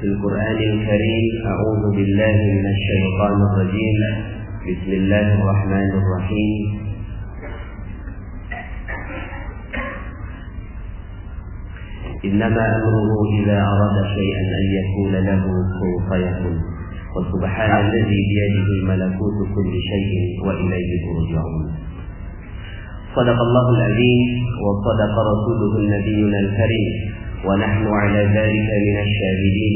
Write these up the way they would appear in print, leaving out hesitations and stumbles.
في القرآن الكريم. أعوذ بالله من الشيطان الرجيم. بسم الله الرحمن الرحيم. إنما أمره إذا أراد شيئا أن يقول له كن فيكون. وسبحان الذي بيده ملكوت كل شيء وإليه ترجعون. صدق الله العظيم وصدق رسوله النبي الكريم ونحن على ذلك من الشاهدين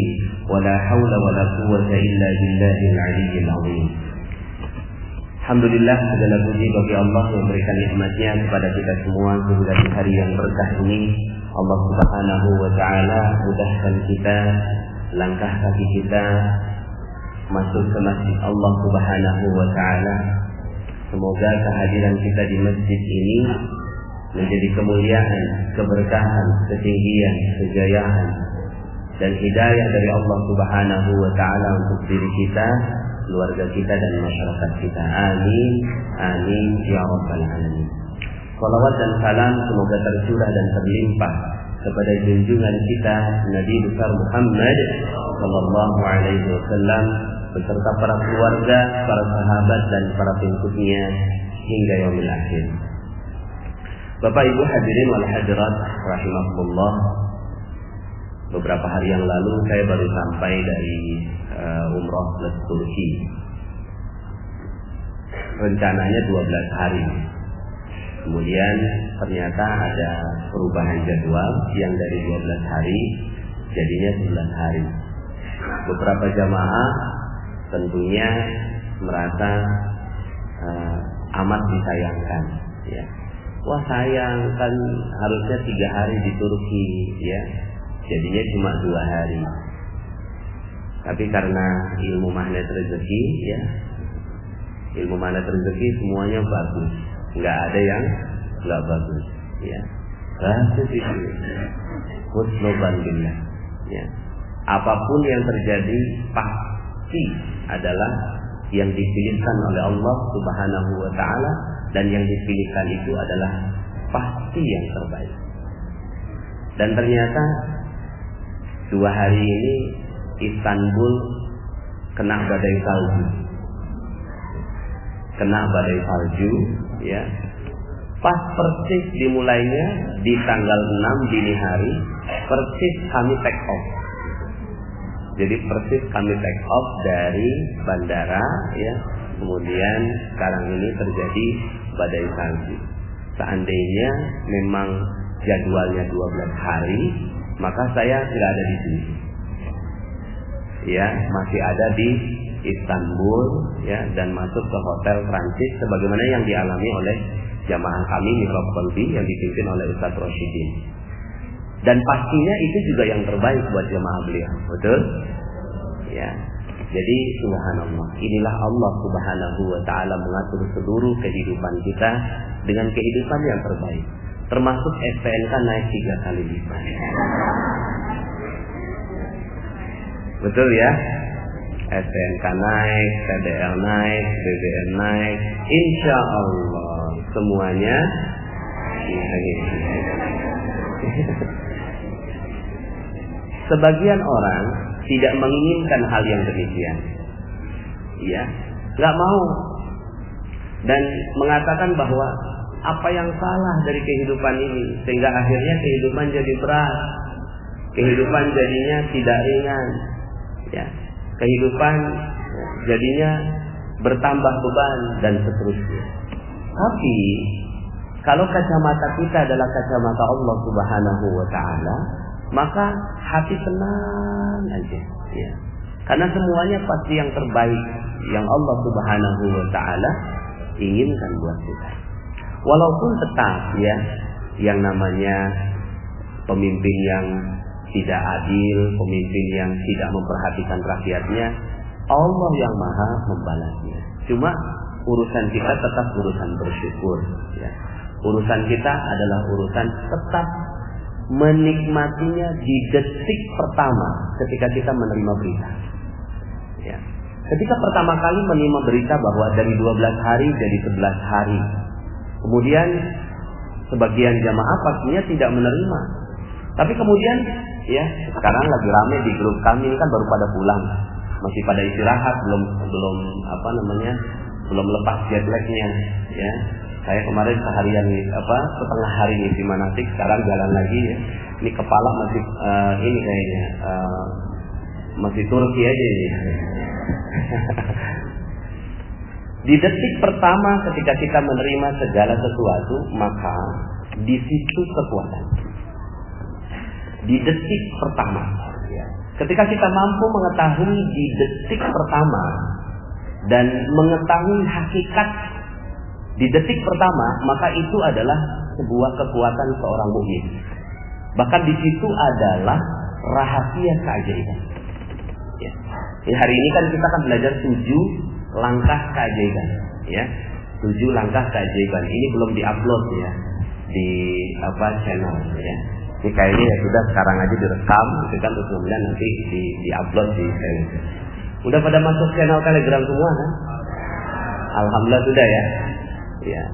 ولا حول ولا قوة إلا بالله العلي العظيم. Alhamdulillah, segala puji bagi Allah yang memberikan nikmatnya kepada kita semua sehingga di hari yang berkah ini Allah Subhanahu wa Ta'ala mudahkan kita, langkah kaki kita masuk ke masjid Allah Subhanahu wa Ta'ala. Semoga kehadiran kita di masjid ini menjadi kemuliaan, keberkahan, ketinggian, kejayaan dan hidayah dari Allah Subhanahu wa Ta'ala untuk diri kita, keluarga kita dan masyarakat kita. Amin, amin ya rabbal alamin. Salawat dan salam semoga tercurah dan terlimpah kepada junjungan kita Nabi besar Muhammad sallallahu alaihi wasallam beserta para keluarga, para sahabat dan para pengikutnya hingga yaumil akhir. Bapak Ibu hadirin wal hadirat rahimakumullah. Beberapa hari yang lalu saya baru sampai dari umrah plus Turki. Rencananya 12 hari. Kemudian ternyata ada perubahan jadwal yang dari 12 hari jadinya 11 hari. Beberapa jamaah tentunya merasa amat disayangkan, ya. Wah, sayang, kan harusnya 3 hari di Turki, ya. Jadinya cuma 2 hari. Tapi karena ilmu magnet rezeki, ya, ilmu magnet rezeki semuanya bagus, nggak ada yang nggak bagus, ya. Rahasia itu, husnudzan billah, ya. Apapun yang terjadi pasti adalah yang dipilihkan oleh Allah Subhanahu wa Ta'ala, dan yang dipilihkan itu adalah pasti yang terbaik. Dan ternyata 2 hari ini Istanbul kena badai salju. Kena badai salju, ya. Pas persis dimulainya di tanggal 6 dini hari, persis kami take off. Jadi persis kami take off dari bandara, ya. Kemudian sekarang ini terjadi badai salju. Seandainya memang jadwalnya 12 hari, maka saya tidak ada di sini. Ya, masih ada di Istanbul, ya, dan masuk ke hotel transit sebagaimana yang dialami oleh jamaah kami Mihrab Qalbi yang dipimpin oleh Ustaz Rosyidin. Dan pastinya itu juga yang terbaik buat jamaah beliau, betul? Ya. Jadi subhanallah, inilah Allah Subhanahu wa Ta'ala mengatur seluruh kehidupan kita dengan kehidupan yang terbaik. Termasuk SPNK naik 3 kali lipat. Betul ya? SPNK naik, TDL naik, BBM naik, insya Allah semuanya naik. Sebagian orang tidak menginginkan hal yang demikian, ya, nggak mau, dan mengatakan bahwa apa yang salah dari kehidupan ini sehingga akhirnya kehidupan jadi berat, kehidupan jadinya tidak ringan, ya, kehidupan jadinya bertambah beban dan seterusnya. Tapi kalau kacamata kita adalah kacamata Allah Subhanahu wa Ta'ala, maka hati tenang aja, ya. Karena semuanya pasti yang terbaik yang Allah Subhanahu wa Ta'ala inginkan buat kita. Walaupun tetap, ya, yang namanya pemimpin yang tidak adil, pemimpin yang tidak memperhatikan rakyatnya, Allah yang maha membalasnya. Cuma urusan kita tetap urusan bersyukur, ya. Urusan kita adalah urusan tetap menikmatinya di detik pertama ketika kita menerima berita, ya. Ketika pertama kali menerima berita bahwa dari 12 hari jadi 11 hari, kemudian sebagian jamaah pastinya tidak menerima. Tapi kemudian ya sekarang lagi rame di grup kami kan baru pada pulang, masih pada istirahat, belum lepas jet lagnya, ya. Saya kemarin seharian setengah hari di manasik, sekarang jalan lagi ya. Ini kepala masih ini kayaknya masih Turki aja ini. Di detik pertama ketika kita menerima segala sesuatu, maka di situ kekuatan. Di detik pertama, ketika kita mampu mengetahui di detik pertama dan mengetahui hakikat di detik pertama, maka itu adalah sebuah kekuatan seorang mukmin. Bahkan di situ adalah rahasia keajaiban. Ya. Hari ini kan kita akan belajar 7 langkah keajaiban. Ya, 7 langkah keajaiban. Ini belum diupload ya di channel ya. Ini kayaknya ya sudah sekarang aja direkam, gitu kan, terus kemudian nanti diupload di channel. Udah pada masuk channel Telegram semua kan? Alhamdulillah sudah ya. Ya.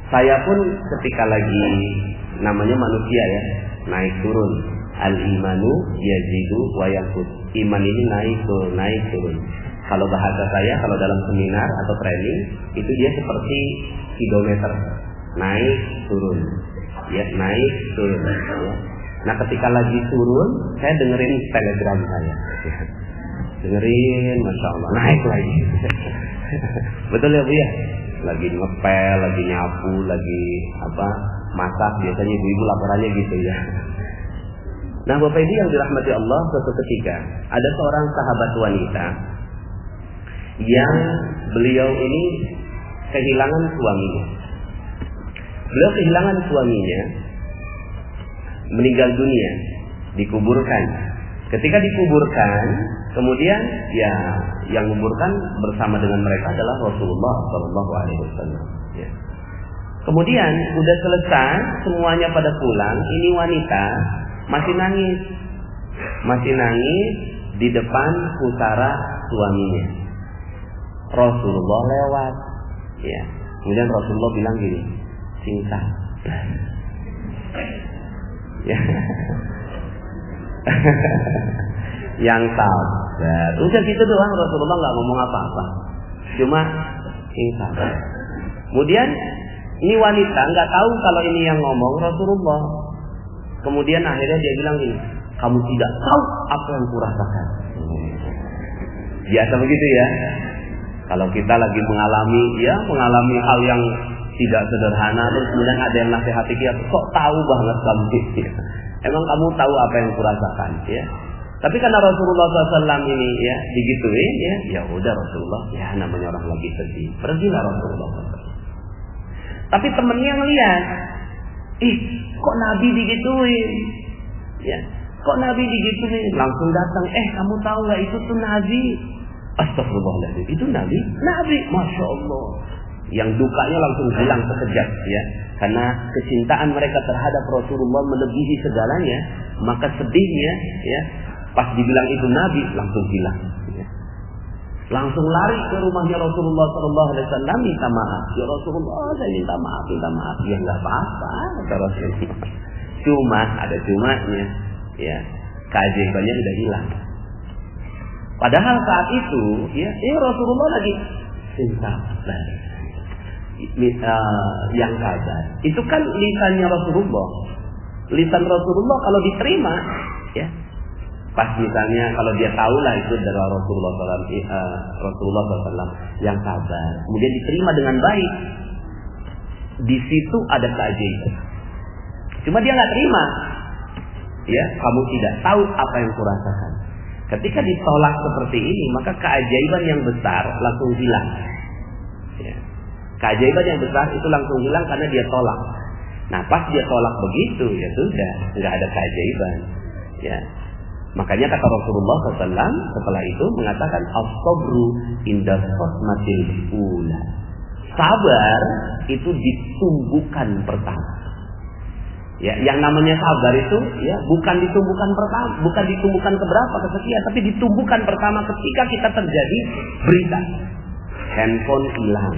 Saya pun ketika lagi namanya manusia ya, naik turun. Al-imanu yazidu wa yanqus. Iman ini naik turun. Kalau bahasa saya, kalau dalam seminar atau training, itu dia seperti kilometer. Naik turun. Ya, naik turun. Ya. Nah, ketika lagi turun, saya dengerin Telegram saya. Ya. Dengerin, Masya Allah, naik lagi. Betul ya Bu ya? Lagi ngepel, lagi nyapu, lagi masak, biasanya ibu-ibu laporannya gitu ya. Nah, Bapak Ibu yang dirahmati Allah, suatu ketika ada seorang sahabat wanita yang beliau ini kehilangan suaminya. Beliau kehilangan suaminya, meninggal dunia, dikuburkan. Ketika dikuburkan, kemudian ya yang menguburkan bersama dengan mereka adalah Rasulullah Shallallahu Alaihi Wasallam. Ya. Kemudian udah selesai, semuanya pada pulang. Ini wanita masih nangis di depan pusara suaminya. Rasulullah lewat, ya. Kemudian Rasulullah bilang gini, cinta. Ya. Yang sabar. Udah gitu doang, Rasulullah nggak ngomong apa-apa, cuma cinta. Kemudian ini wanita nggak tahu kalau ini yang ngomong Rasulullah. Kemudian akhirnya dia bilang gini, kamu tidak tahu apa yang kurasakan. Biasa begitu ya. Kalau kita lagi mengalami hal yang tidak sederhana, terus kemudian ada yang nasihati kita, kok tahu banget kamu ya. Emang kamu tahu apa yang kurasakan ya? Tapi karena Rasulullah SAW ini ya digituin ya udah Rasulullah, ya namanya orang lagi sedih, pergilah Rasulullah SAW. Tapi temennya ngeliat, kok Nabi digituin? Ya, kok Nabi digituin? Langsung datang, kamu tahu nggak itu tuh Nabi? Astagfirullahaladzim, itu Nabi, Masya Allah. Yang dukanya langsung hilang sekejap ya, karena kecintaan mereka terhadap Rasulullah melebihi segalanya, maka sedihnya ya pas dibilang itu Nabi langsung hilang. Ya. Langsung lari ke rumahnya Rasulullah SAW minta maaf. Ya Rasulullah, saya minta maaf. Ya nggak apa-apa, kata Rasulullah. Cuma ada cumanya, ya keajaibannya sudah hilang. Padahal saat itu, ya Rasulullah lagi cinta. Yang sabar. Itu kan lisannya Rasulullah. Lisan Rasulullah kalau diterima, ya. Pas misalnya kalau dia tahu lah itu dari Rasulullah SAW yang sabar, kemudian diterima dengan baik, di situ ada keajaiban. Cuma dia nggak terima, ya kamu tidak tahu apa yang kurasakan. Ketika ditolak seperti ini, maka keajaiban yang besar langsung hilang. Ya. Keajaiban yang besar itu langsung hilang karena dia tolak. Nah pas dia tolak begitu, ya sudah nggak ada keajaiban. Ya. Makanya kata Rasulullah SAW setelah itu mengatakan as-sabru inda sotmatil ula. Sabar itu ditumbuhkan pertama. Ya, yang namanya sabar itu ya bukan ditumbuhkan pertama, bukan ditumbuhkan keberapa kesekian, tapi ditumbuhkan pertama ketika kita terjadi berita handphone hilang.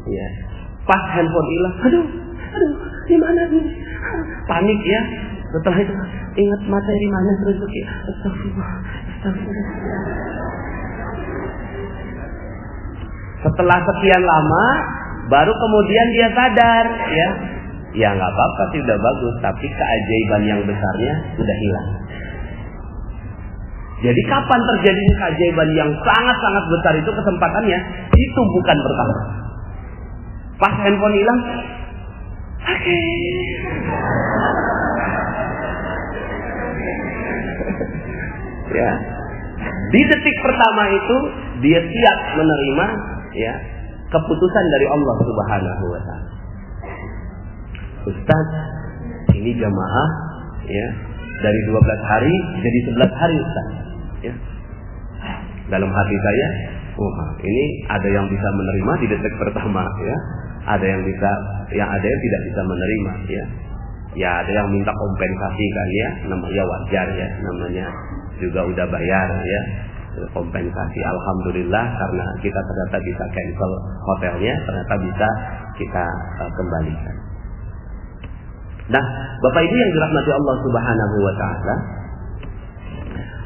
Ya. Pas handphone hilang, aduh, gimana nih? Panik ya. Setelah itu ingat materi mana terus ya. Astagfirullah. Setelah sekian lama baru kemudian dia sadar ya. Ya nggak apa-apa sih, udah bagus, tapi keajaiban yang besarnya sudah hilang. Jadi kapan terjadinya keajaiban yang sangat-sangat besar itu kesempatannya? Itu bukan pertama. Pas handphone hilang, oke. Ya. Di detik pertama itu dia siap menerima ya keputusan dari Allah Subhanahu wa taala. Ustaz, ini jamaah ya dari 12 hari jadi 11 hari Ustaz. Ya. Dalam hati saya, ini ada yang bisa menerima di detik pertama ya. Ada yang ada yang tidak bisa menerima ya. Ya ada yang minta kompensasi kan ya, namanya wajar ya, namanya juga udah bayar ya. Kompensasi, alhamdulillah karena kita ternyata bisa cancel hotelnya, ternyata bisa kita kembalikan. Nah, Bapak Ibu yang dirahmati Allah Subhanahu wa taala,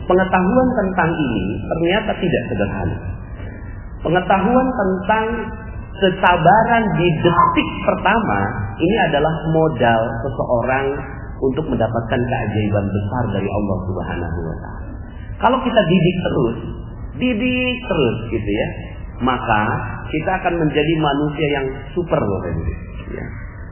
pengetahuan tentang ini ternyata tidak sederhana. Pengetahuan tentang kesabaran di detik pertama ini adalah modal seseorang untuk mendapatkan keajaiban besar dari Allah Subhanahu wa taala. Kalau kita didik terus gitu ya, maka kita akan menjadi manusia yang super loh ya.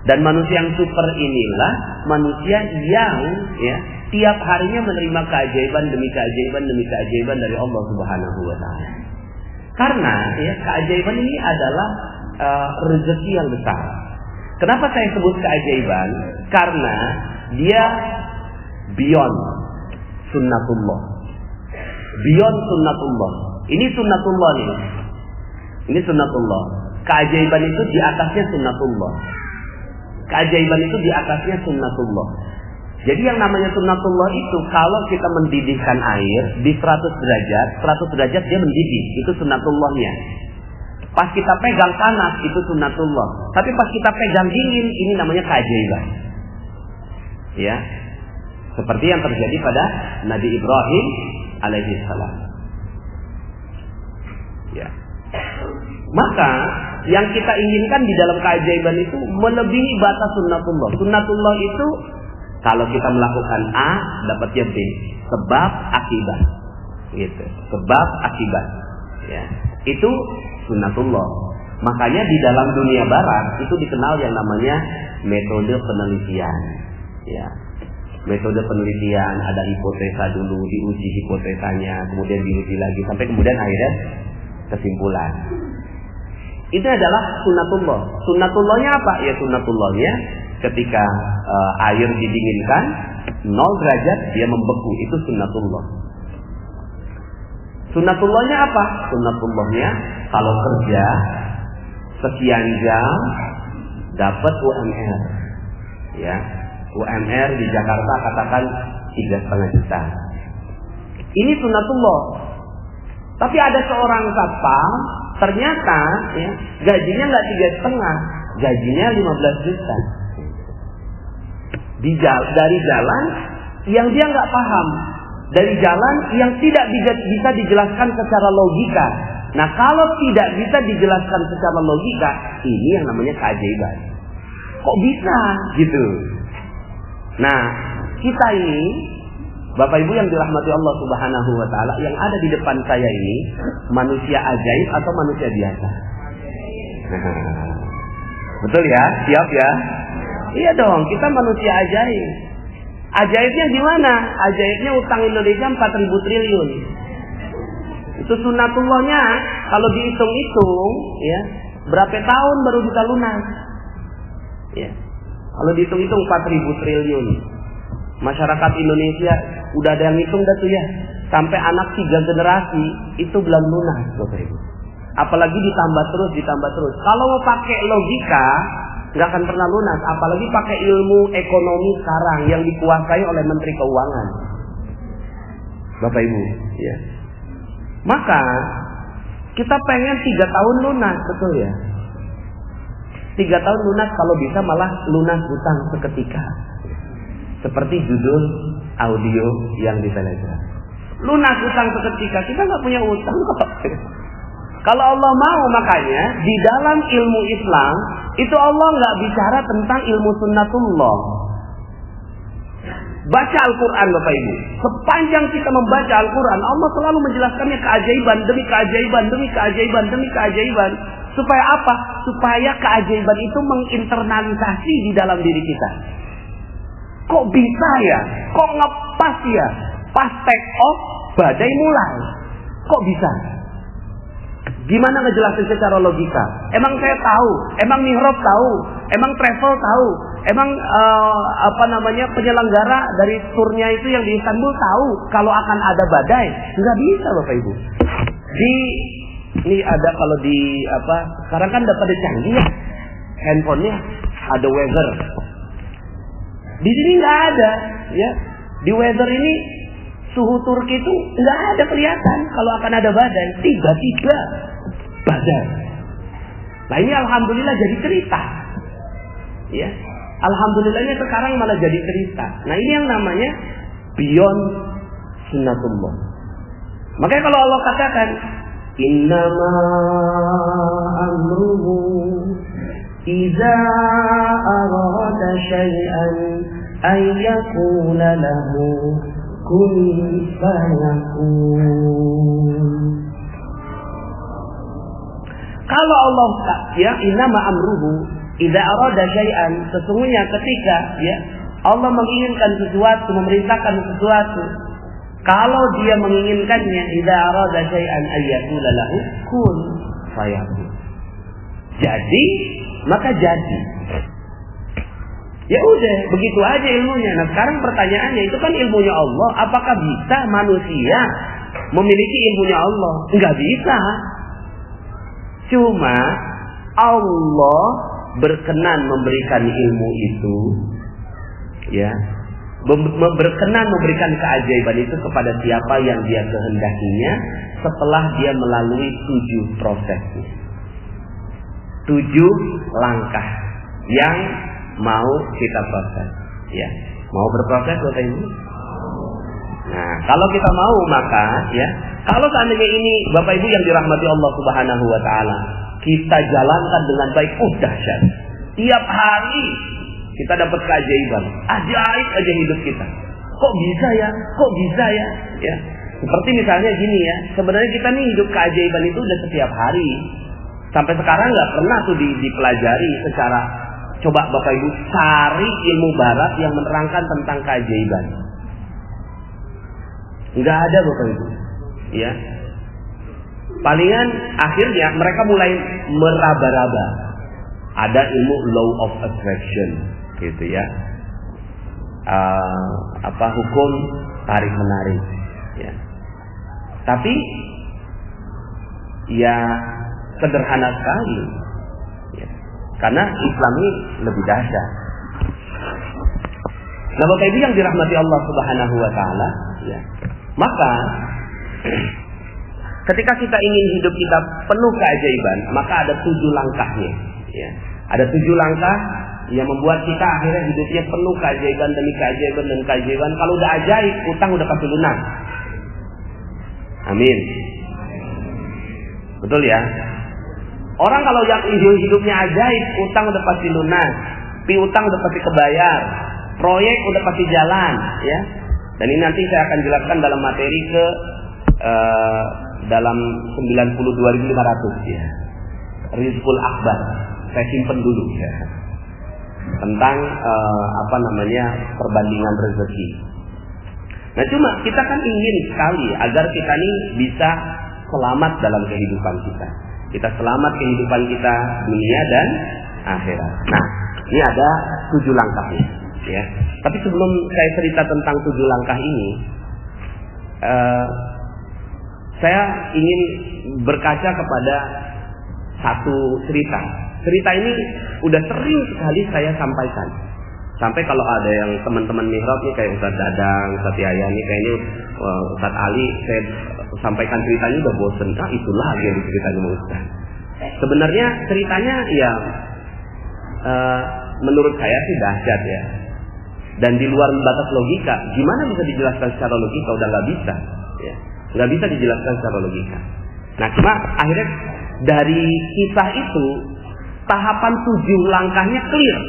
Dan manusia yang super inilah manusia yang ya tiap harinya menerima keajaiban demi keajaiban demi keajaiban dari Allah Subhanahu wa taala. Karena ya keajaiban ini adalah rezeki yang besar. Kenapa saya sebut keajaiban? Karena dia beyond sunnatullah. Beyond sunnatullah. Ini sunnatullah nih. Ini sunnatullah. Keajaiban itu di atasnya sunnatullah. Keajaiban itu di atasnya sunnatullah. Jadi yang namanya sunnatullah itu kalau kita mendidihkan air di 100 derajat dia mendidih. Itu sunnatullahnya. Pas kita pegang panas itu sunnatullah. Tapi pas kita pegang dingin ini namanya keajaiban. Ya. Seperti yang terjadi pada Nabi Ibrahim alaihi salam. Ya. Maka yang kita inginkan di dalam keajaiban itu melebihi batas sunnatullah. Sunnatullah itu kalau kita melakukan A dapatnya B, sebab akibat. Gitu. Sebab akibat. Ya. Itu sunnatullah. Makanya di dalam dunia barat itu dikenal yang namanya metode penelitian. Ya. Metode penelitian, ada hipotesa dulu, diuji hipotesanya, kemudian diuji lagi sampai kemudian akhirnya kesimpulan. Itu adalah sunnatullah. Sunnatullahnya apa? Ya sunnatullahnya ketika air didinginkan 0 derajat dia membeku, itu sunnatullah. Sunnatullahnya apa? Sunnatullahnya kalau kerja sekian jam dapat UMR. Ya. UMR di Jakarta katakan 3,5 juta. Ini sunnatullah. Tapi ada seorang satpam ternyata ya, gajinya nggak 3,5, gajinya 15 juta. Dari jalan yang dia nggak paham, dari jalan yang tidak bisa dijelaskan secara logika. Nah kalau tidak bisa dijelaskan secara logika, ini yang namanya keajaiban. Kok bisa gitu? Nah, kita ini Bapak Ibu yang dirahmati Allah Subhanahu wa taala, yang ada di depan saya ini manusia ajaib atau manusia biasa? Betul ya? Siap ya? Iya dong, kita manusia ajaib. Ajaibnya gimana? Ajaibnya utang Indonesia 4.000 triliun. Itu sunnatullahnya kalau dihitung-hitung ya, berapa tahun baru bisa lunas? Ya. Kalau dihitung-hitung 4.000 triliun. Masyarakat Indonesia udah ada yang hitung dah tuh ya. Sampai anak 3 generasi itu belum lunas, Bapak Ibu. Apalagi ditambah terus. Kalau mau pakai logika nggak akan pernah lunas. Apalagi pakai ilmu ekonomi sekarang yang dikuasai oleh Menteri Keuangan. Bapak Ibu, ya. Maka kita pengen 3 tahun lunas, betul ya? 3 tahun lunas, kalau bisa malah lunas hutang seketika. Seperti judul audio yang di Telegram. Lunas utang seketika, kita nggak punya utang kok. Kalau Allah mau, makanya di dalam ilmu Islam itu Allah nggak bicara tentang ilmu sunnatullah. Baca Al-Quran Bapak Ibu. Sepanjang kita membaca Al-Quran, Allah selalu menjelaskannya keajaiban demi keajaiban demi keajaiban demi keajaiban. Supaya apa? Supaya keajaiban itu menginternalisasi di dalam diri kita. Kok bisa ya? Kok ngepas ya? Pas take off, badai mulai. Kok bisa? Gimana ngejelasin secara logika? Emang saya tahu, emang Mihrab tahu, emang travel tahu, emang penyelenggara dari turnya itu yang di Istanbul tahu kalau akan ada badai? Nggak bisa Bapak Ibu. Ini ada kalau sekarang kan udah pada canggih ya, handphonenya ada weather. Di sini nggak ada, ya. Di weather ini suhu Turki itu nggak ada kelihatan kalau akan ada badai. Tiba-tiba badai. Nah ini alhamdulillah jadi cerita, ya. Alhamdulillahnya sekarang malah jadi cerita. Nah ini yang namanya beyond sunnatullah. Makanya kalau Allah katakan innama amruhu idza arada syai'an ay yakuna lahu kun fayakun. Kalau Allah innama amruhu idza arada syai'an, sesungguhnya ketika Allah menginginkan sesuatu, memerintahkan sesuatu, kalau dia menginginkannya, idza arada syai'an ayyakula lahu kun fayakun. Jadi, maka jadi. Ya udah, begitu aja ilmunya. Nah, sekarang pertanyaannya, itu kan ilmunya Allah, apakah bisa manusia memiliki ilmunya Allah? Enggak bisa. Cuma Allah berkenan memberikan ilmu itu, ya, berkenan memberikan keajaiban itu kepada siapa yang dia kehendakinya setelah dia melalui 7 prosesnya, 7 langkah yang mau kita proses, ya. Mau berproses Bapak Ibu? Nah, kalau kita mau maka ya, kalau seandainya ini Bapak Ibu yang dirahmati Allah Subhanahu wa taala, kita jalankan dengan baik, dahsyat. Tiap hari kita dapat keajaiban. Ajaib aja hidup kita. Kok bisa ya? Kok bisa ya? Ya. Seperti misalnya gini ya, sebenarnya kita nih hidup keajaiban itu udah setiap hari. Sampai sekarang nggak pernah tuh dipelajari secara, coba Bapak Ibu cari ilmu barat yang menerangkan tentang keajaiban. Nggak ada Bapak Ibu. Ya. Palingan akhirnya mereka mulai meraba-raba. Ada ilmu law of attraction, gitu ya. Hukum tarik menarik. Ya. Tapi ya sederhana sekali. Ya. Karena Islam ini lebih dahsyat. Nah, Bapak Ibu yang dirahmati Allah Subhanahu wa taala, ya. Maka ketika kita ingin hidup kita penuh keajaiban, maka ada 7 langkahnya. Ya. Ada 7 langkah yang membuat kita akhirnya hidupnya penuh keajaiban demi keajaiban dan keajaiban. Kalau udah ajaib, utang udah pasti lunas. Amin. Betul ya? Orang kalau yang hidupnya ajaib, utang udah pasti lunas, piutang udah pasti kebayar, proyek udah pasti jalan, ya. Dan ini nanti saya akan jelaskan dalam materi dalam 92.500 ya. Rizqul Akbar. Saya simpen dulu ya. Tentang perbandingan rezeki. Nah, cuma kita kan ingin sekali agar kita ini bisa selamat dalam kehidupan kita. Kita selamat kehidupan kita dunia dan akhirat. Nah, ini ada 7 langkahnya, ya. Tapi sebelum saya cerita tentang 7 langkah ini, saya ingin berkaca kepada satu cerita. Cerita ini udah sering sekali saya sampaikan. Sampai kalau ada yang teman-teman mihrab nih kayak Ustaz Dadang, Ustaz Yahya nih, kayaknya Ustaz Ali, saya sampaikan ceritanya udah bosen. Itulah lagi yang diceritain sama Ustaz. Sebenarnya ceritanya ya menurut saya sih dahsyat ya. dan di luar batas logika, gimana bisa dijelaskan secara logika? Udah nggak bisa, ya. Nggak bisa dijelaskan secara logika. Nah, cuma akhirnya dari kisah itu tahapan 7 langkahnya clear.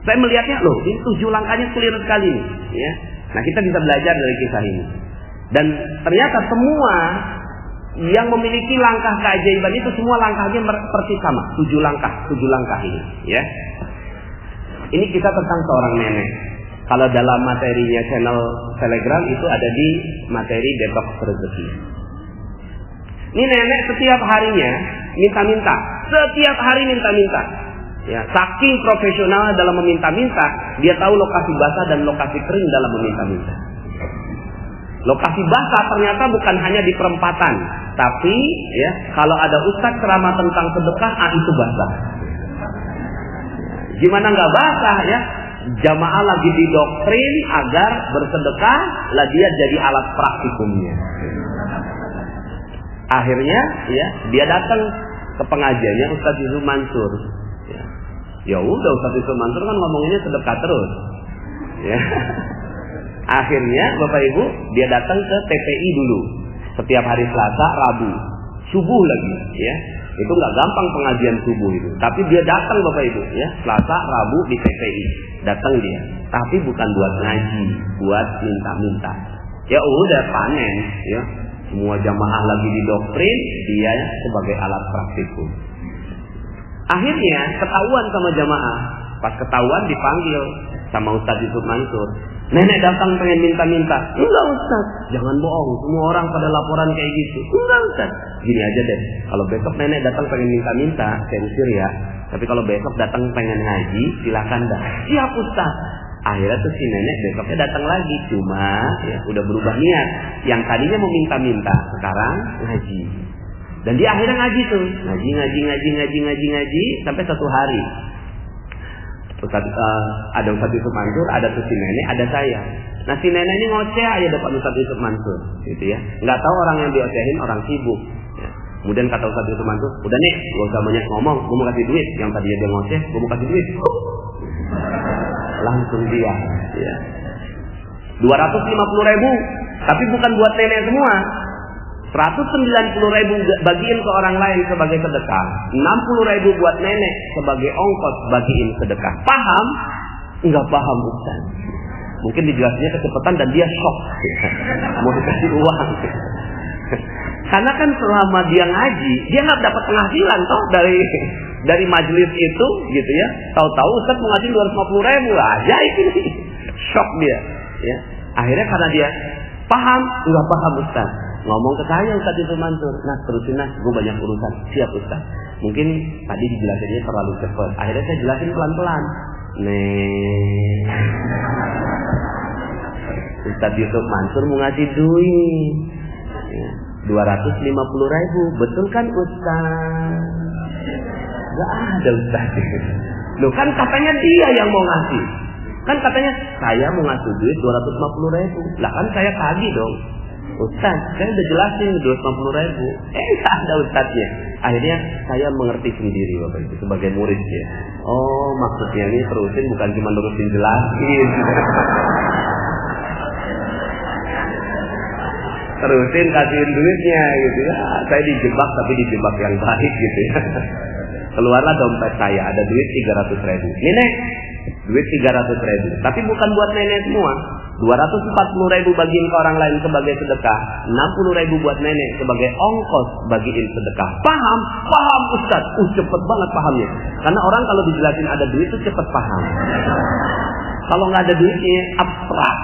Saya melihatnya, loh, ini 7 langkahnya clear sekali nih, ya. Nah, kita bisa belajar dari kisah ini. Dan ternyata semua yang memiliki langkah keajaiban itu semua langkahnya persis sama, 7 langkah ini, ya. Ini kisah tentang seorang nenek. Kalau dalam materinya channel Telegram itu ada di materi detox rezeki. Ini nenek setiap harinya minta-minta, setiap hari minta-minta. Ya, saking profesional dalam meminta-minta, dia tahu lokasi basah dan lokasi kering dalam meminta-minta. Lokasi basah ternyata bukan hanya di perempatan, tapi ya kalau ada ustadz ceramah tentang sedekah, itu basah. Gimana nggak basah ya? Jamaah lagi didoktrin agar bersedekah, lah dia jadi alat praktikumnya. Akhirnya ya dia datang ke pengajiannya Ustadz Yusuf Mansur. Ya udah, Ustadz Yusuf Mansur kan ngomonginnya sedekah terus. Ya. Akhirnya Bapak Ibu dia datang ke TPI dulu. Setiap hari Selasa, Rabu, subuh lagi, ya. Itu nggak gampang pengajian subuh itu. Tapi dia datang Bapak Ibu, ya. Selasa, Rabu di TPI. Datang dia. Tapi bukan buat ngaji, buat minta-minta. Ya udah panen, ya. Semua jamaah lagi didoktrin, dia sebagai alat praktikum. Akhirnya ketahuan sama jamaah. Pas ketahuan dipanggil sama Ustadz Yusuf Mansur. Nenek datang pengen minta-minta. Enggak Ustadz, jangan bohong. Semua orang pada laporan kayak gitu. Enggak Ustadz. Gini aja deh. Kalau besok nenek datang pengen minta-minta, saya usir ya. Tapi kalau besok datang pengen ngaji, silakan dah. Siap Ustadz. Akhirnya tuh si nenek besoknya datang lagi. Cuma ya udah berubah niat. Yang tadinya mau minta-minta, sekarang ngaji. Dan dia akhirnya ngaji tuh. Ngaji. Sampai satu hari. Ada Ustadz Yusuf Mansur, ada tuh si nenek, ada saya. Nah si nenek ini ngoceh aja depan Ustadz Yusuf Mansur, gitu ya. Nggak tahu orang yang diocehin orang sibuk. Ya. Kemudian kata Ustadz Yusuf Mansur, udah nih, gak usah banyak ngomong, gue mau kasih duit. Yang tadinya dia ngoceh, gue mau kasih duit. Langsung dia, ya. 250.000, tapi bukan buat nenek semua. 190.000 bagiin ke orang lain sebagai sedekah, 60.000 buat nenek sebagai ongkos bagiin sedekah. Paham? Enggak paham Ustaz. Mungkin dijelasnya kecepatan dan dia shock. Mau dikasih uang. Karena kan selama dia ngaji, dia nggak dapat penghasilan toh dari majelis itu, gitu ya. Tahu-tahu Ustaz mengaji 250.000 aja ini. Shock dia. Ya. Akhirnya karena dia paham, enggak paham Ustaz. Ngomong ke saya Ustadz Yusuf Mansur, nah terusin nah, gue banyak urusan. Siap Ustaz. Mungkin tadi dijelasinnya terlalu cepat. Akhirnya saya jelasin pelan-pelan. Ustadz Yusuf Mansur mau ngasih duit 250.000, betul kan Ustaz? Gak ada Ustaz. Loh kan katanya dia yang mau ngasih. Kan katanya saya mau ngasih duit 250.000. Lah kan saya tagih dong. Ustaz, saya udah jelasin 250.000. Gak ada Ustaznya. Akhirnya saya mengerti sendiri Bapak Ibu sebagai murid ya. Oh maksudnya ini terusin bukan cuma terusin jelasin. Terusin kasihin duitnya gitu ya. Saya dijebak tapi dijebak yang baik gitu ya. Keluarlah dompet saya ada duit 300.000. Nenek, duit 300.000. Tapi bukan buat nenek semua. 240.000 bagiin ke orang lain sebagai sedekah, 60.000 buat nenek sebagai ongkos bagiin sedekah. Paham? Paham Ustaz. Cepet banget pahamnya. Karena orang kalau dijelasin ada duit itu cepet paham. Kalau nggak ada duitnya abstrak.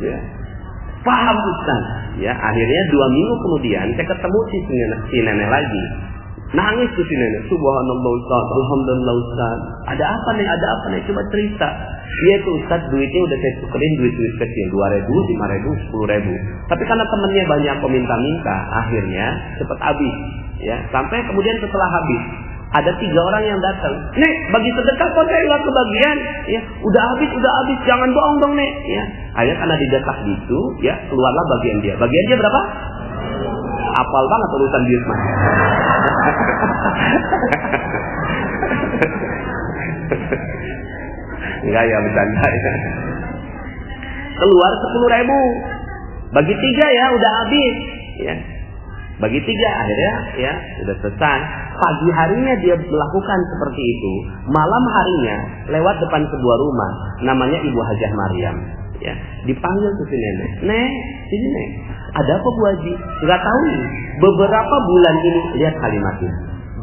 Ya. Paham Ustaz. Ya, akhirnya 2 minggu kemudian saya ketemu si nenek lagi. Nangis tuh si nenek. Subhanallah Ustaz, alhamdulillah Ustaz. Ada apa nih? Coba cerita. Iya tuh Ustaz, duitnya udah saya tukerin duit-duit kecil, 2.000, 5.000, 10.000. Tapi karena temennya banyak peminta-minta, akhirnya cepet habis. Ya, sampai kemudian setelah habis, ada 3 orang yang datang. Nek, bagi sedekah kok saya nggak kebagian? Ya, udah habis, jangan bohong dong Nek. Ya, akhirnya karena didesak gitu, ya keluarlah bagian dia. Bagian dia berapa? Apal banget urusan duit mah. Enggak ya, bercanda ya. Keluar 10.000, bagi 3 ya, udah habis ya. Bagi 3 akhirnya ya udah selesai. Pagi harinya dia melakukan seperti itu, malam harinya lewat depan sebuah rumah namanya Ibu Hajah Maryam ya. Dipanggil ke si nenek, "Nek, sini Nek. Ada apa Bu Haji?" Enggak tahu nih. Beberapa bulan ini, lihat kalimatnya.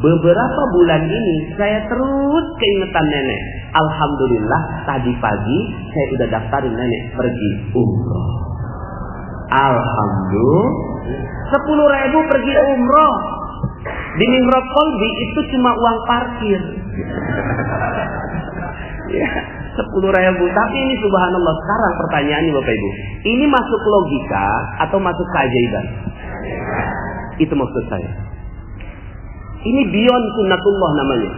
Beberapa bulan ini saya terus keingetan nenek. Alhamdulillah tadi pagi saya udah daftarin nenek pergi umroh. Alhamdulillah. 10.000 pergi umroh. Di Nimrod Kolbi itu cuma uang parkir. Ya, 10.000. Tapi ini subhanallah, sekarang pertanyaannya Bapak Ibu, ini masuk logika atau masuk keajaiban? Itu maksud saya. Ini beyond sunnatullah namanya.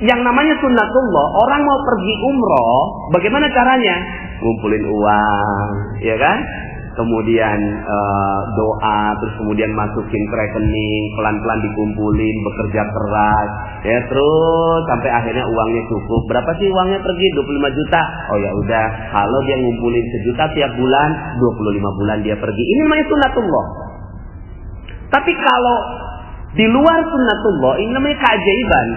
Yang namanya sunnatullah, orang mau pergi umroh, bagaimana caranya? Ngumpulin uang, ya kan? Kemudian doa, terus kemudian masukin ke rekening, pelan-pelan dikumpulin, bekerja keras, ya terus sampai akhirnya uangnya cukup. Berapa sih uangnya pergi? 25 juta. Oh ya udah, kalau dia ngumpulin 1 juta tiap bulan, 25 bulan dia pergi. Ini namanya sunnatullah. Tapi kalau di luar sunnatullah, ini namanya keajaiban.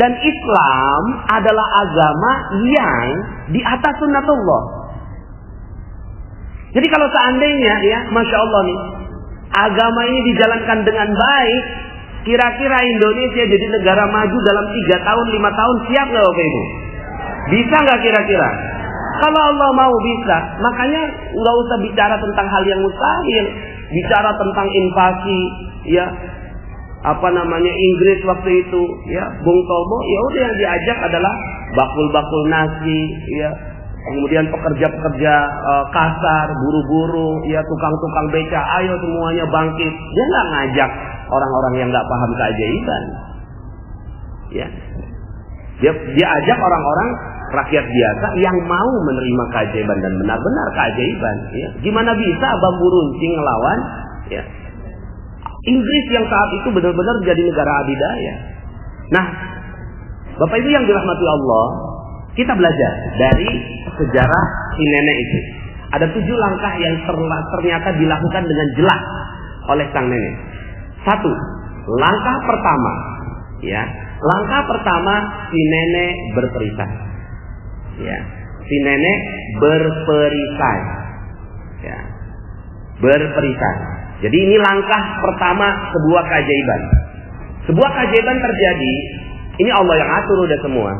Dan Islam adalah agama yang di atas sunnatullah. Jadi kalau seandainya ya, Masya Allah nih, agama ini dijalankan dengan baik, kira-kira Indonesia jadi negara maju dalam 3 tahun, 5 tahun, siap nggak Bapak Ibu? Bisa nggak kira-kira? Kalau Allah mau bisa, makanya nggak usah bicara tentang hal yang mustahil, bicara tentang invasi, ya Inggris waktu itu, ya Bung Tomo, ya udah yang diajak adalah bakul-bakul nasi, ya. Kemudian pekerja-pekerja kasar, buru-buru, ya tukang-tukang beca, ayo semuanya bangkit. Dia nggak ngajak orang-orang yang nggak paham keajaiban. Ya, dia ajak orang-orang rakyat biasa yang mau menerima keajaiban dan benar-benar keajaiban. Ya. Gimana bisa bambu runcing ngelawan? Ya. Inggris yang saat itu benar-benar jadi negara adidaya. Nah, Bapak Ibu yang dirahmati Allah, kita belajar dari sejarah si nenek itu. Ada 7 langkah yang ternyata dilakukan dengan jelas oleh sang nenek. 1, langkah pertama, ya, langkah pertama si nenek berperisai. Ya, si nenek berperisai. Ya, berperisai. Jadi ini langkah pertama sebuah keajaiban. Sebuah keajaiban terjadi. Ini Allah yang atur udah semua.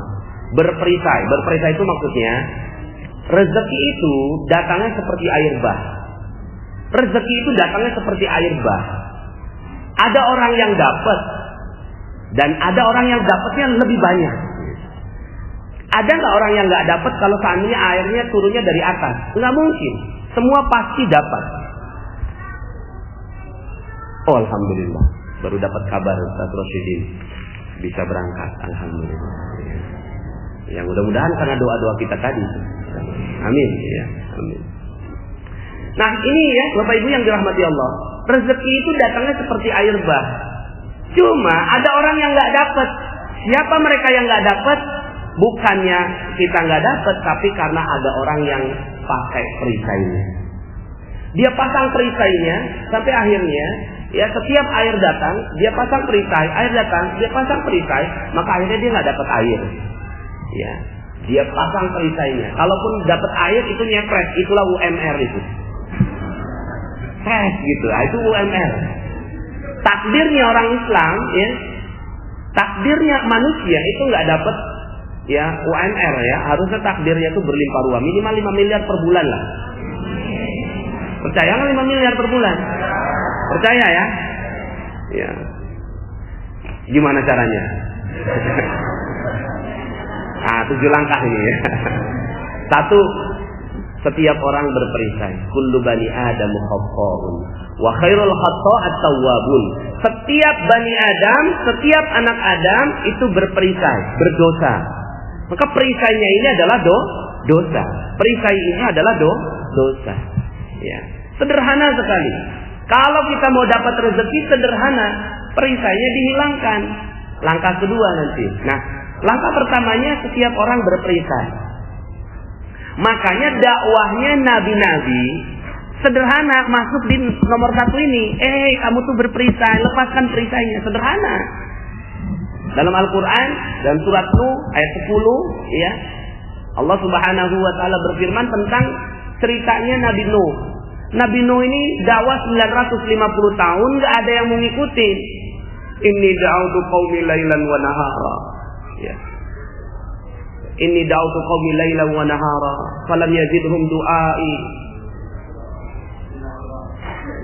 Berperisai. Berperisai itu maksudnya rezeki itu datangnya seperti air bah. Rezeki itu datangnya seperti air bah. Ada orang yang dapat dan ada orang yang dapatnya lebih banyak. Ada nggak orang yang nggak dapat kalau seandainya airnya turunnya dari atas? Nggak mungkin. Semua pasti dapat. Oh alhamdulillah, baru dapat kabar Ustaz Rosyidin bisa berangkat. Alhamdulillah. Ya mudah-mudahan karena doa-doa kita tadi. Amin ya, amin. Nah ini ya Bapak Ibu yang dirahmati Allah, rezeki itu datangnya seperti air bah. Cuma ada orang yang nggak dapat. Siapa mereka yang nggak dapat? Bukannya kita nggak dapat, tapi karena ada orang yang pakai perisainya. Dia pasang perisainya sampai akhirnya, ya setiap air datang, dia pasang perisai, air datang, dia pasang perisai, maka akhirnya dia nggak dapat air. Ya, dia pasang perisainya. Kalaupun dapat air itu nyepres, itulah UMR itu. Gitu, itu UMR. Takdirnya orang Islam, ya, takdirnya manusia itu nggak dapat ya UMR ya, harusnya takdirnya itu berlimpah ruah, minimal 5 miliar per bulan lah. Percaya nggak 5 miliar per bulan? Percaya ya? Ya. Gimana caranya? Nah, 7 langkah ini ya. 1, setiap orang berperisai. Kullu bani Adam khata'un wa khairul khata'at tawwabun. Setiap bani Adam, setiap anak Adam itu berperisai, berdosa. Maka perisainya ini adalah dosa. Perisai ini adalah dosa. Ya. Sederhana sekali. Kalau kita mau dapat rezeki sederhana, perisainya dihilangkan. Langkah kedua nanti. Nah, Langkah pertamanya setiap orang berperisai. Makanya dakwahnya nabi-nabi sederhana, masuk di nomor 1 ini. Kamu tuh berperisai, lepaskan perisainya. Sederhana. Dalam Al-Quran, dalam surat Nuh ayat 10, ya, Allah Subhanahu wa Ta'ala berfirman tentang ceritanya Nabi Nuh. Nabi Nuh ini dakwah 950 tahun, gak ada yang mengikuti. Inni da'utu qaumi lailan wa nahara. Ya. Inni da'utu qaumi lailan wa nahara, falam yazidhum du'ai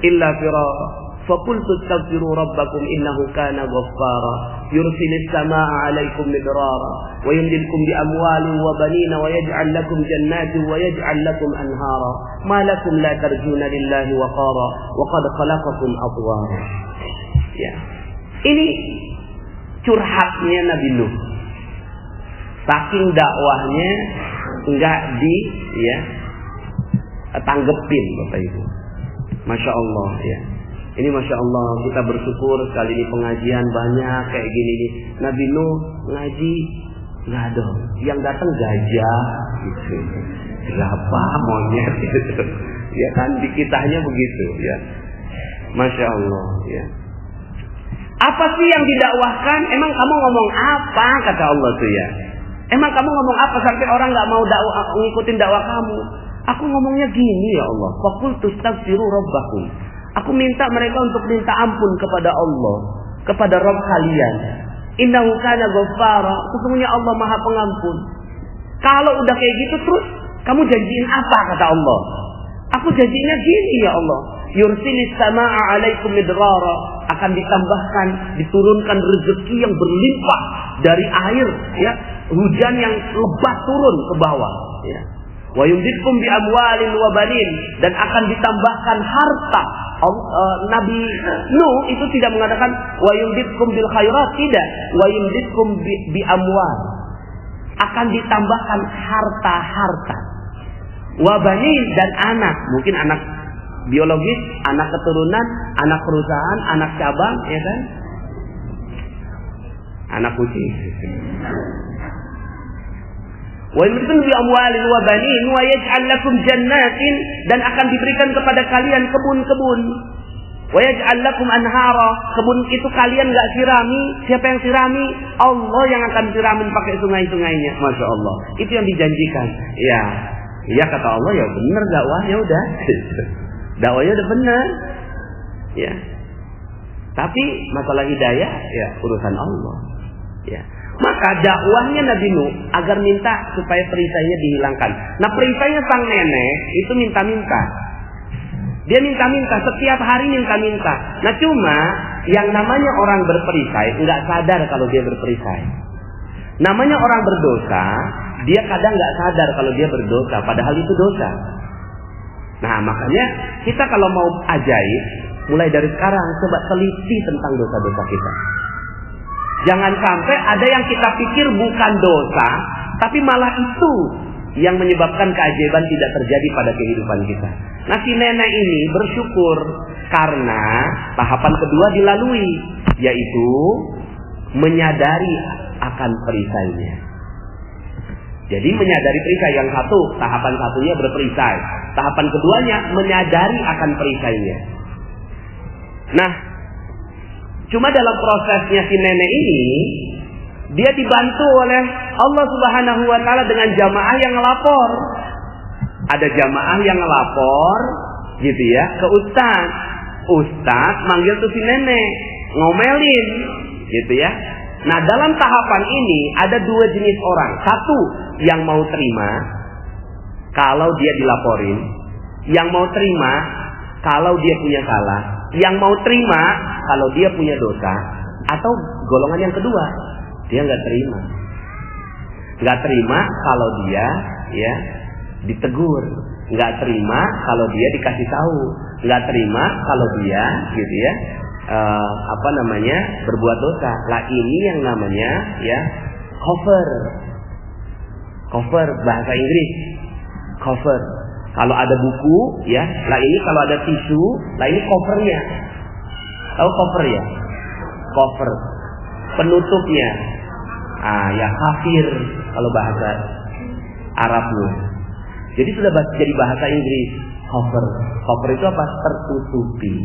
illa firara. Faqultu astaghfiru rabbakum innahu kana ghaffara yursilis samaa'a 'alaikum midrara wa yumdidkum bi amwalin wa banina wa yaj'al lakum jannatin wa yaj'al lakum anhara ma lakum la tarjuna lillahi waqara wa qad khalaqakum atwara. Ya. Ini curhatnya Nabi Nuh. Saking dakwahnya enggak tanggepin Bapak Ibu. Masya Allah ya. Ini Masya Allah, kita bersyukur sekali ini pengajian banyak kayak gini nih. Nabi Nuh ngaji nggak ada, yang datang gajah gitu, berapa monyet gitu. Ya kan, di kitanya begitu ya. Masya Allah ya. Apa sih yang didakwahkan? Emang kamu ngomong apa, kata Allah tuh ya? Emang kamu ngomong apa sampai orang nggak mau ngikutin dakwah kamu? Aku ngomongnya gini ya Allah. Faqultu astaghfiru rabbakum. Aku minta mereka untuk minta ampun kepada Allah, kepada Rabb kalian. Innahu kana ghaffara. Sesungguhnya Allah Maha Pengampun. Kalau udah kayak gitu terus kamu janjiin apa, kata Allah? Aku janjinya gini ya Allah. Yursilis samaa'a 'alaikum midrara. Akan ditambahkan, diturunkan rezeki yang berlimpah dari air, ya, hujan yang lebat turun ke bawah, ya. Wa yumdidkum bi amwalin wa banin, dan akan ditambahkan harta. Nabi Nuh itu tidak mengatakan wa yumdidkum bil khairat, tidak. Wa yumdidkum bi amwal. Akan ditambahkan harta-harta. Wa banin, dan anak, mungkin anak biologis, anak keturunan, anak perusahaan, anak cabang, ya kan? Anak kucing. Wa yumdidkum bi amwalin wa banin wa yaj'al lakum jannatin, dan akan diberikan kepada kalian kebun-kebun. Wa yaj'al lakum anhara, kebun itu kalian enggak sirami, siapa yang sirami? Allah yang akan siramin pakai sungai-sungainya. Masya Allah. Itu yang dijanjikan. Ya. Ya kata Allah, ya benar dakwahnya udah. Dakwahnya udah benar. Ya. Tapi masalah hidayah ya urusan Allah. Ya. Maka dakwahnya Nabi Nuh agar minta supaya perisainya dihilangkan. Nah, perisainya sang nenek itu minta-minta. Dia minta-minta, setiap hari minta-minta. Nah, cuma yang namanya orang berperisai enggak sadar kalau dia berperisai. Namanya orang berdosa, dia kadang enggak sadar kalau dia berdosa, padahal itu dosa. Nah, makanya kita kalau mau ajaib, mulai dari sekarang coba teliti tentang dosa-dosa kita. Jangan sampai ada yang kita pikir bukan dosa, tapi malah itu yang menyebabkan keajaiban tidak terjadi pada kehidupan kita. Nah, si nenek ini bersyukur karena tahapan kedua dilalui, yaitu menyadari akan perisainya. Jadi menyadari perisai, yang satu, tahapan satunya berperisai. Tahapan keduanya menyadari akan perisainya. Nah, cuma dalam prosesnya si nenek ini, dia dibantu oleh Allah Subhanahu wa Ta'ala dengan jamaah yang ngelapor. Ada jamaah yang ngelapor, gitu ya, ke ustaz. Ustaz manggil tuh si nenek, ngomelin, gitu ya. Nah, dalam tahapan ini ada dua jenis orang. Satu, yang mau terima kalau dia dilaporin. Yang mau terima kalau dia punya salah. Yang mau terima kalau dia punya dosa. Atau golongan yang kedua, dia nggak terima. Nggak terima kalau dia ya ditegur. Nggak terima kalau dia dikasih tahu. Nggak terima kalau dia gitu ya berbuat dosa. Lah ini yang namanya ya cover bahasa Inggris. Cover. Kalau ada buku ya, lah ini kalau ada tisu, lah ini covernya. Tahu cover ya? Cover. Penutupnya. Ya kafir kalau bahasa Arabnya. Jadi sudah jadi bahasa Inggris. Kufur itu apa? Tertutupi.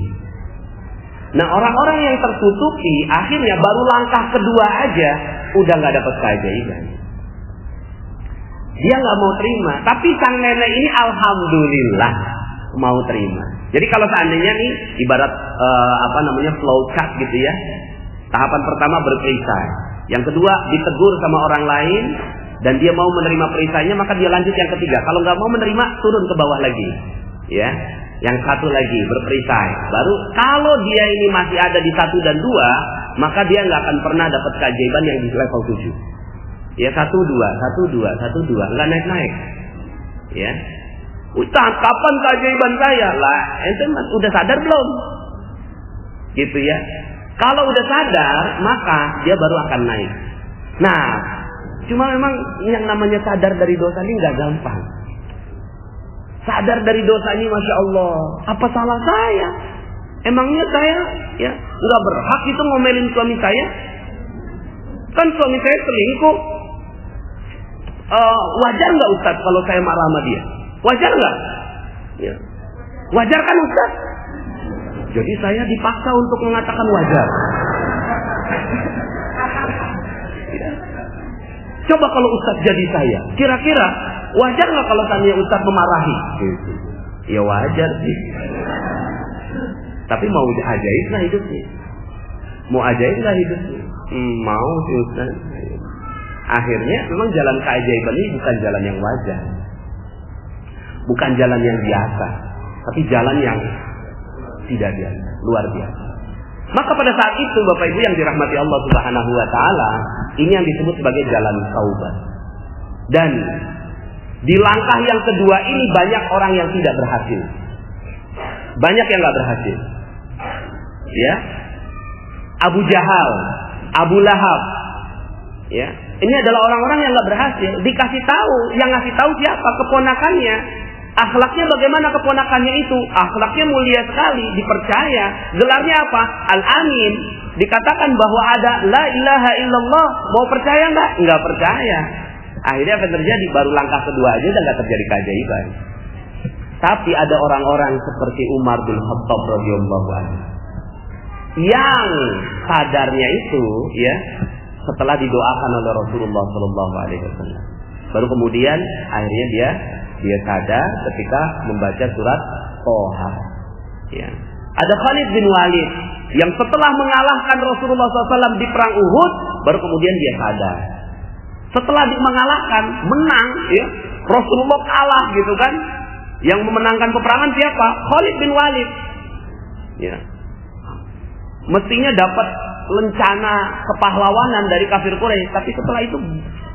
Nah, orang-orang yang tertutupi akhirnya baru langkah kedua aja udah nggak dapat keajaiban. Dia nggak mau terima. Tapi sang nenek ini alhamdulillah mau terima. Jadi kalau seandainya nih ibarat flow chart gitu ya. Tahapan pertama berperisai. Yang kedua ditegur sama orang lain dan dia mau menerima perisainya, maka dia lanjut yang ketiga. Kalau nggak mau menerima, turun ke bawah lagi. Ya. Yang satu lagi berperisai. Baru kalau dia ini masih ada di 1 dan 2, maka dia nggak akan pernah dapat keajaiban yang di level 7. Ya 1, 2, 1, 2, 1, 2, nggak naik-naik. Ya. Ustaz, kapan keajaiban saya? Lah, ente udah sadar belum? Gitu ya. Kalau udah sadar, maka dia baru akan naik. Nah, cuma memang yang namanya sadar dari dosa ini nggak gampang. Sadar dari dosa ini, Masya Allah, apa salah saya? Emangnya saya ya nggak berhak itu ngomelin suami saya? Kan suami saya selingkuh. Wajar nggak Ustaz kalau saya marah sama dia? Wajar nggak? Ya. Wajar kan Ustaz? Jadi saya dipaksa untuk mengatakan wajar. Ya. Coba kalau Ustaz jadi saya, kira-kira wajar nggak kalau tanya Ustaz memarahi? Gitu. Ya wajar sih. Tapi mau ajaib lah hidupnya. Mau ajaib lah hidupnya. Mau sih Ustaz. Akhirnya memang jalan keajaiban ini bukan jalan yang wajar. Bukan jalan yang biasa. Tapi jalan yang tidak biasa. Luar biasa. Maka pada saat itu Bapak Ibu yang dirahmati Allah Subhanahu wa Ta'ala, ini yang disebut sebagai jalan taubat. Dan di langkah yang kedua ini banyak orang yang tidak berhasil. Banyak yang gak berhasil. Ya, Abu Jahal, Abu Lahab, ya, ini adalah orang-orang yang gak berhasil. Dikasih tahu, yang ngasih tahu siapa? Keponakannya. Akhlaknya bagaimana keponakannya itu? Akhlaknya mulia sekali, dipercaya. Gelarnya apa? Al-Amin. Dikatakan bahwa ada la ilaha illallah. Mau percaya nggak? Nggak percaya. Akhirnya apa terjadi? Baru langkah kedua aja udah nggak terjadi keajaiban. Tapi ada orang-orang seperti Umar bin Khattab radhiyallahu anhu yang sadarnya itu, ya, setelah didoakan oleh Rasulullah sallallahu alaihi wasallam. Baru kemudian akhirnya dia sadar ketika membaca surat Toha. Ya. Ada Khalid bin Walid yang setelah mengalahkan Rasulullah SAW di perang Uhud, baru kemudian dia sadar. Setelah mengalahkan, menang, ya, Rasulullah kalah gitu kan. Yang memenangkan peperangan siapa? Khalid bin Walid. Ya. Mestinya dapat lencana kepahlawanan dari kafir Quraisy, tapi setelah itu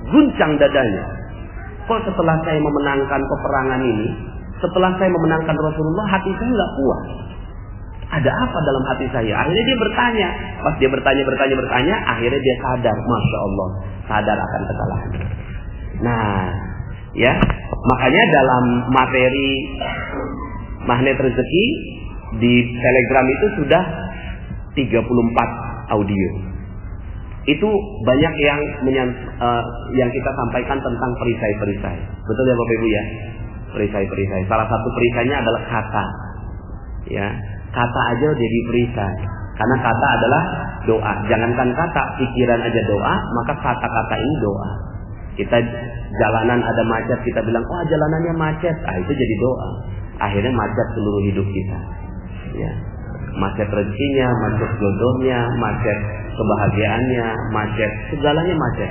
guncang dadanya. Kok setelah saya memenangkan peperangan ini, setelah saya memenangkan Rasulullah, hati saya nggak puas. Ada apa dalam hati saya? Akhirnya dia bertanya. Pas dia bertanya, akhirnya dia sadar, Masya Allah, sadar akan kesalahan. Nah, ya, makanya dalam materi magnet rezeki di Telegram itu sudah 34 audio. Itu banyak yang kita sampaikan tentang perisai-perisai. Betul ya Bapak Ibu ya? Perisai-perisai. Salah satu perisainya adalah kata. Ya, kata aja jadi perisai. Karena kata adalah doa. Jangankan kata, pikiran aja doa, maka kata-kata ini doa. Kita jalanan ada macet, kita bilang, "Oh, jalanannya macet." Itu jadi doa. Akhirnya macet seluruh hidup kita. Ya. Macet rezekinya, macet jodohnya, macet kebahagiaannya, macet, segalanya macet.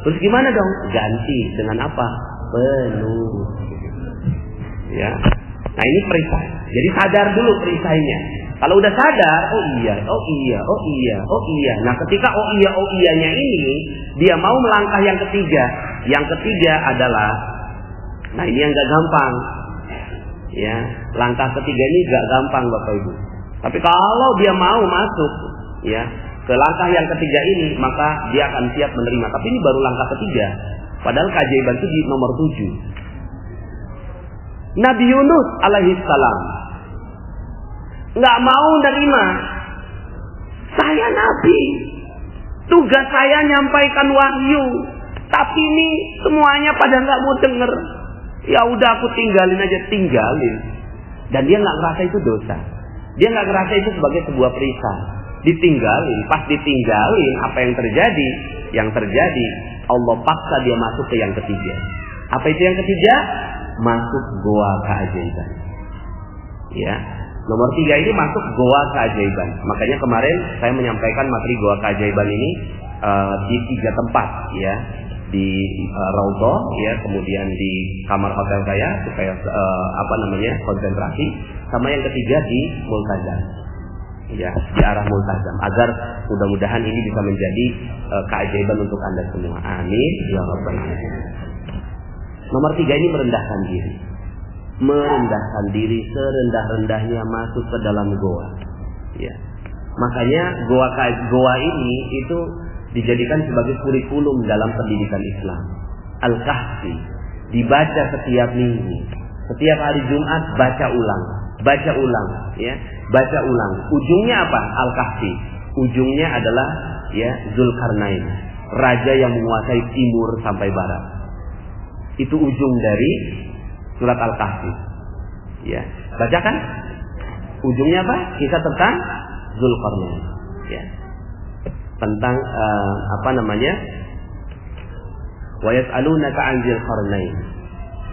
Terus gimana dong? Ganti dengan apa? Penuh. Ya. Nah, ini perisai. Jadi sadar dulu perisainya. Kalau udah sadar, oh iya. Nah, ketika oh iyanya ini, dia mau melangkah yang ketiga. Yang ketiga adalah, nah ini yang gak gampang. Ya, langkah ketiga ini gak gampang Bapak Ibu. Tapi kalau dia mau masuk, ya, ke langkah yang ketiga ini, maka dia akan siap menerima. Tapi ini baru langkah ketiga. Padahal keajaiban itu di nomor 7. Nabi Yunus alaihissalam nggak mau nerima. Saya nabi, Tugas saya nyampaikan wahyu, tapi ini semuanya pada nggak mau denger. Ya udah aku tinggalin aja, tinggalin. Dan dia nggak ngerasa itu dosa. Dia nggak ngerasa itu sebagai sebuah perintah. Ditinggalin, pas ditinggalin, apa yang terjadi? Yang terjadi, Allah paksa dia masuk ke yang ketiga. Apa itu yang ketiga? Masuk goa keajaiban. Ya, nomor 3 ini masuk goa keajaiban. Makanya kemarin saya menyampaikan materi goa keajaiban ini di 3 tempat, ya, di Raudhah, ya, kemudian di kamar hotel saya supaya konsentrasi, sama yang ketiga di Multazam, ya, di arah Multazam, agar mudah-mudahan ini bisa menjadi keajaiban untuk Anda semua. Amin ya rabbal alamin. Nomor 3 ini merendahkan diri. Merendahkan diri serendah-rendahnya masuk ke dalam goa. Ya. Makanya goa ini itu dijadikan sebagai kurikulum dalam pendidikan Islam. Al-Kahfi dibaca setiap minggu. Setiap hari Jumat baca ulang, ya, baca ulang. Ujungnya apa? Al-Kahfi. Ujungnya adalah, ya, Zulkarnain, raja yang menguasai timur sampai barat. Itu ujung dari surat Al-Kahfi. Ya, bacakan. Ujungnya apa? Kisah tentang Zulkarnain. Ya. Tentang wa yas'alunaka 'an Zulkarnain.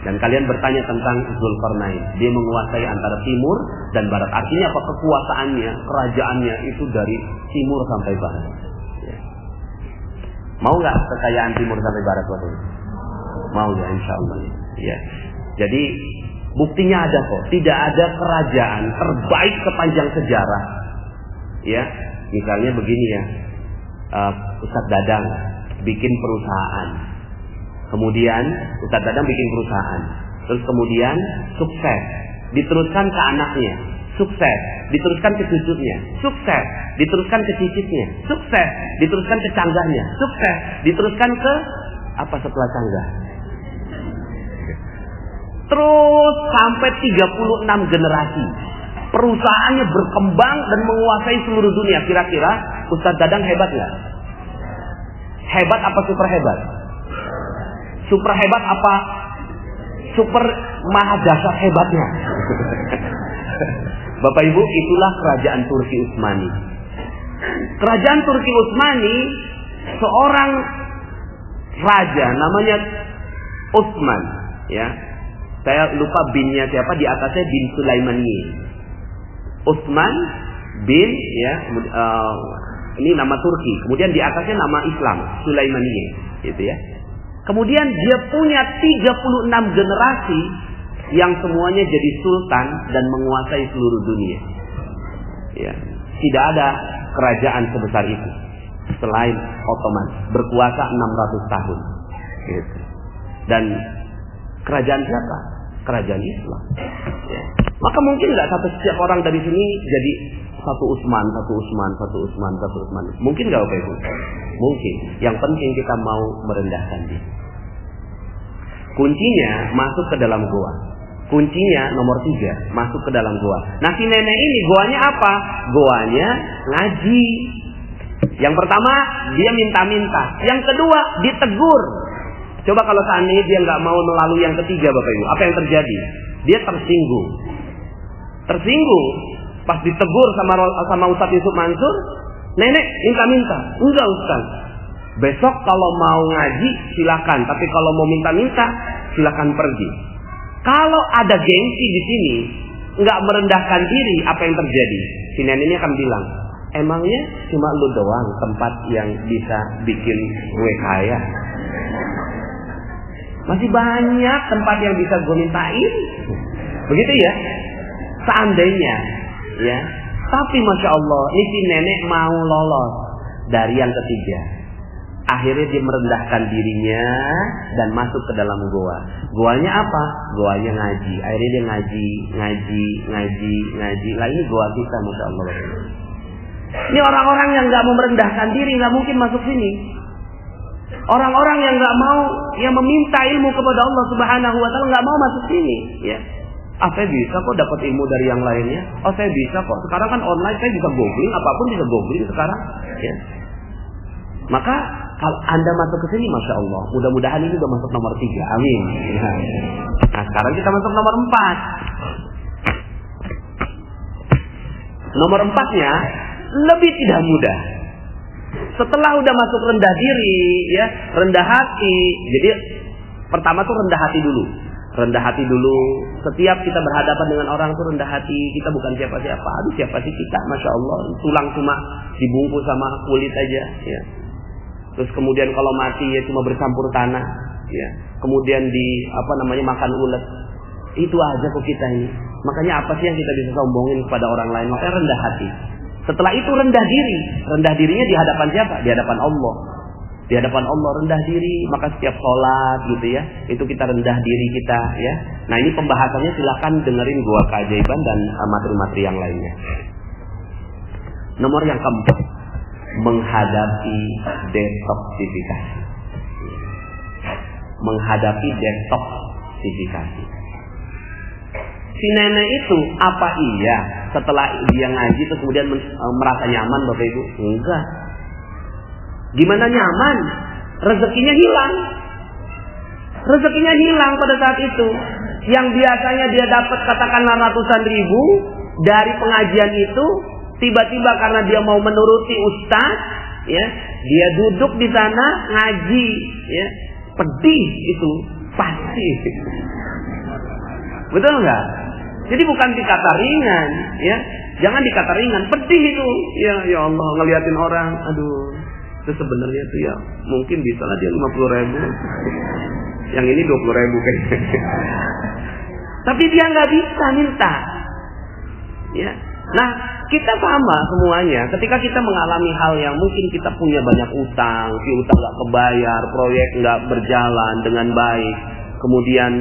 Dan kalian bertanya tentang Zulkarnain. Dia menguasai antara timur dan barat. Artinya apa? Kekuasaannya, kerajaannya itu dari timur sampai barat. Ya. Mau nggak kekayaan timur sampai barat waktu itu? Mau ya, insya Allah. Ya. Jadi buktinya ada kok. Tidak ada kerajaan terbaik sepanjang sejarah. Ya, misalnya begini ya, Ustadz Dadang bikin perusahaan. Kemudian Ustadz Dadang bikin perusahaan. Terus kemudian sukses. Diteruskan ke anaknya. Sukses. Diteruskan ke cucunya. Sukses. Diteruskan ke cicitnya. Sukses. Diteruskan ke canggahnya. Sukses. Diteruskan ke apa setelah canggah? Terus sampai 36 generasi. Perusahaannya berkembang dan menguasai seluruh dunia. Kira-kira Ustadz Dadang hebat nggak? Hebat apa super hebat? Super hebat apa super maha dahsyat hebatnya? Bapak Ibu, itulah kerajaan Turki Utsmani. Kerajaan Turki Utsmani, seorang raja namanya Utsman, ya. Saya lupa binnya siapa, di atasnya bin Sulaimani. Utsman bin, ya, ini nama Turki. Kemudian di atasnya nama Islam, Sulaimani, gitu ya. Kemudian dia punya 36 generasi yang semuanya jadi sultan dan menguasai seluruh dunia. Ya, tidak ada kerajaan sebesar itu selain Ottoman, berkuasa 600 tahun. Gitu. Dan kerajaan siapa? Kerajaan Islam. Ya. Maka mungkin nggak setiap orang dari sini jadi satu Utsman. Mungkin nggak Bapak Ibu? Mungkin. Yang penting kita mau merendahkan diri. Kuncinya masuk ke dalam goa. Kuncinya nomor 3, masuk ke dalam goa. Nah, si nenek ini goanya apa? Goanya ngaji. Yang pertama, dia minta-minta. Yang kedua, ditegur. Coba kalau seandainya dia nggak mau melalui yang ketiga, Bapak Ibu, apa yang terjadi? Dia tersinggung. Pas ditegur sama Ustadz Yusuf Mansur, nenek minta-minta. Enggak Ustaz. Besok kalau mau ngaji silakan, tapi kalau mau minta-minta silakan pergi. Kalau ada gengsi di sini, nggak merendahkan diri, apa yang terjadi? Si nenek ini akan bilang, emangnya cuma lu doang tempat yang bisa bikin gue kaya? Masih banyak tempat yang bisa gue mintain. Begitu ya. Seandainya, ya. Tapi Masya Allah, ini si nenek mau lolos dari yang ketiga. Akhirnya dia merendahkan dirinya dan masuk ke dalam goa. Goanya apa? Goanya ngaji. Akhirnya dia ngaji. Lah ini goa kita, Masya Allah. Ini orang-orang yang nggak mau merendahkan diri nggak mungkin masuk sini. Orang-orang yang nggak mau, yang meminta ilmu kepada Allah Subhanahu Wa Taala nggak mau masuk sini. Ya. Saya bisa kok dapat ilmu dari yang lainnya. Saya bisa kok. Sekarang kan online, saya bisa googling, apapun bisa googling sekarang. Ya. Maka kalau Anda masuk ke sini, Masya Allah, mudah-mudahan ini udah masuk nomor 3. Amin. Nah, sekarang kita masuk nomor 4. Nomor 4-nya lebih tidak mudah. Setelah udah masuk rendah diri, ya, rendah hati. Jadi pertama tuh rendah hati dulu. Rendah hati dulu. Setiap kita berhadapan dengan orang tuh rendah hati. Kita bukan siapa-siapa. Aduh, siapa sih kita? Masya Allah, tulang cuma dibungkus sama kulit aja, ya. Terus kemudian kalau mati ya cuma bercampur tanah, ya. Kemudian makan ulet. Itu aja kok kita ini. Makanya apa sih yang kita bisa sombongin kepada orang lain? Makanya rendah hati. Setelah itu rendah diri. Rendah dirinya di hadapan siapa? Di hadapan Allah. Di hadapan Allah rendah diri. Maka setiap sholat gitu ya, itu kita rendah diri kita, ya. Nah, ini pembahasannya silakan dengerin Gua Keajaiban dan materi-materi yang lainnya. Nomor yang keempat, menghadapi detoksifikasi. Menghadapi detoksifikasi. Si nenek itu apa iya setelah dia ngaji terus kemudian merasa nyaman, Bapak Ibu? Enggak. Gimana nyaman? Rezekinya hilang. Rezekinya hilang pada saat itu. Yang biasanya dia dapat katakanlah ratusan ribu dari pengajian itu, tiba-tiba karena dia mau menuruti ustaz, ya, dia duduk di sana ngaji, ya, pedih itu pasti. Betul nggak? Jadi bukan dikata ringan, ya, jangan dikata ringan, pedih itu, ya Allah ngeliatin orang, aduh, itu sebenarnya tuh ya mungkin bisa lah dia 50.000, yang ini 20.000 kayaknya. Tapi dia nggak bisa minta, ya. Nah, kita sama semuanya. Ketika kita mengalami hal yang mungkin kita punya banyak utang, si utang nggak kebayar, proyek nggak berjalan dengan baik, kemudian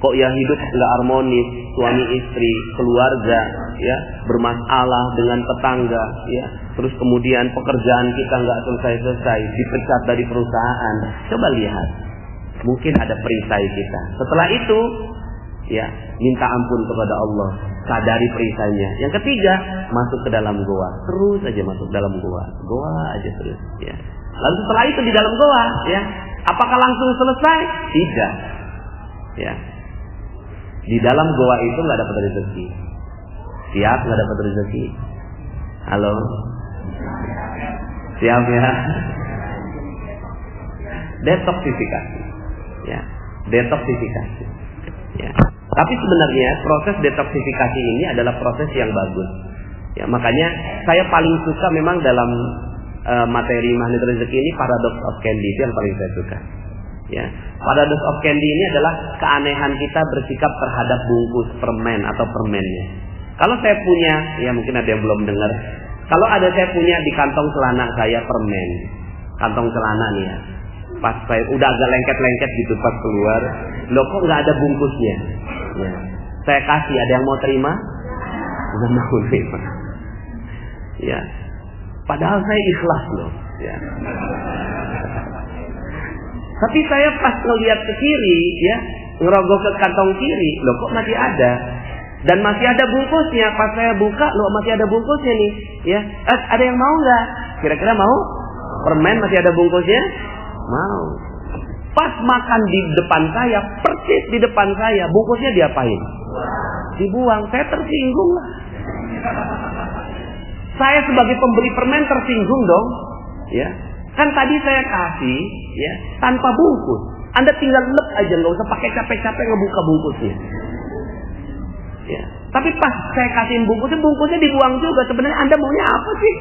kok ya hidup nggak harmonis, suami istri, keluarga, ya, bermasalah dengan tetangga, ya, terus kemudian pekerjaan kita nggak selesai-selesai, dipecat dari perusahaan. Coba lihat, mungkin ada perisai kita. Setelah itu, ya, minta ampun kepada Allah, sadari perisainya. Yang ketiga, masuk ke dalam goa, terus aja masuk dalam goa aja terus, ya. Lalu setelah itu di dalam goa, ya, apakah langsung selesai? Tidak, ya. Di dalam goa itu nggak dapat rezeki. Siap nggak dapat rezeki? Halo? Siap ya? Detoksifikasi, ya, detoksifikasi, ya. Tapi sebenarnya proses detoksifikasi ini adalah proses yang bagus, ya. Makanya saya paling suka memang dalam materi Magnet Rezeki ini Paradox of Candy, itu yang paling saya suka. Ya, Paradox of Candy ini adalah keanehan kita bersikap terhadap bungkus permen atau permennya. Kalau saya punya, ya mungkin ada yang belum dengar. Kalau ada saya punya di kantong celana saya permen, kantong celana nih ya. Pas saya udah agak lengket-lengket gitu pas keluar, loh kok nggak ada bungkusnya? Ya. Saya kasih, ada yang mau terima? Nggak mau terima. Ya, padahal saya ikhlas loh. Ya. Tapi saya pas ngelihat ke kiri, ya, ngerogoh ke kantong kiri, loh kok masih ada, dan masih ada bungkusnya. Pas saya buka, loh masih ada bungkusnya nih, ya. Ada yang mau nggak? Kira-kira mau? Permen masih ada bungkusnya? Mau. Pas makan di depan saya, persis di depan saya, bungkusnya diapain? Dibuang. Saya tersinggung lah. Saya sebagai pembeli permen tersinggung dong, ya. Kan tadi saya kasih, ya, tanpa bungkus. Anda tinggal lep aja, nggak usah pakai capek-capek ngebuka bungkusnya. Ya. Tapi pas saya kasihin bungkusnya dibuang juga. Sebenarnya Anda maunya apa sih?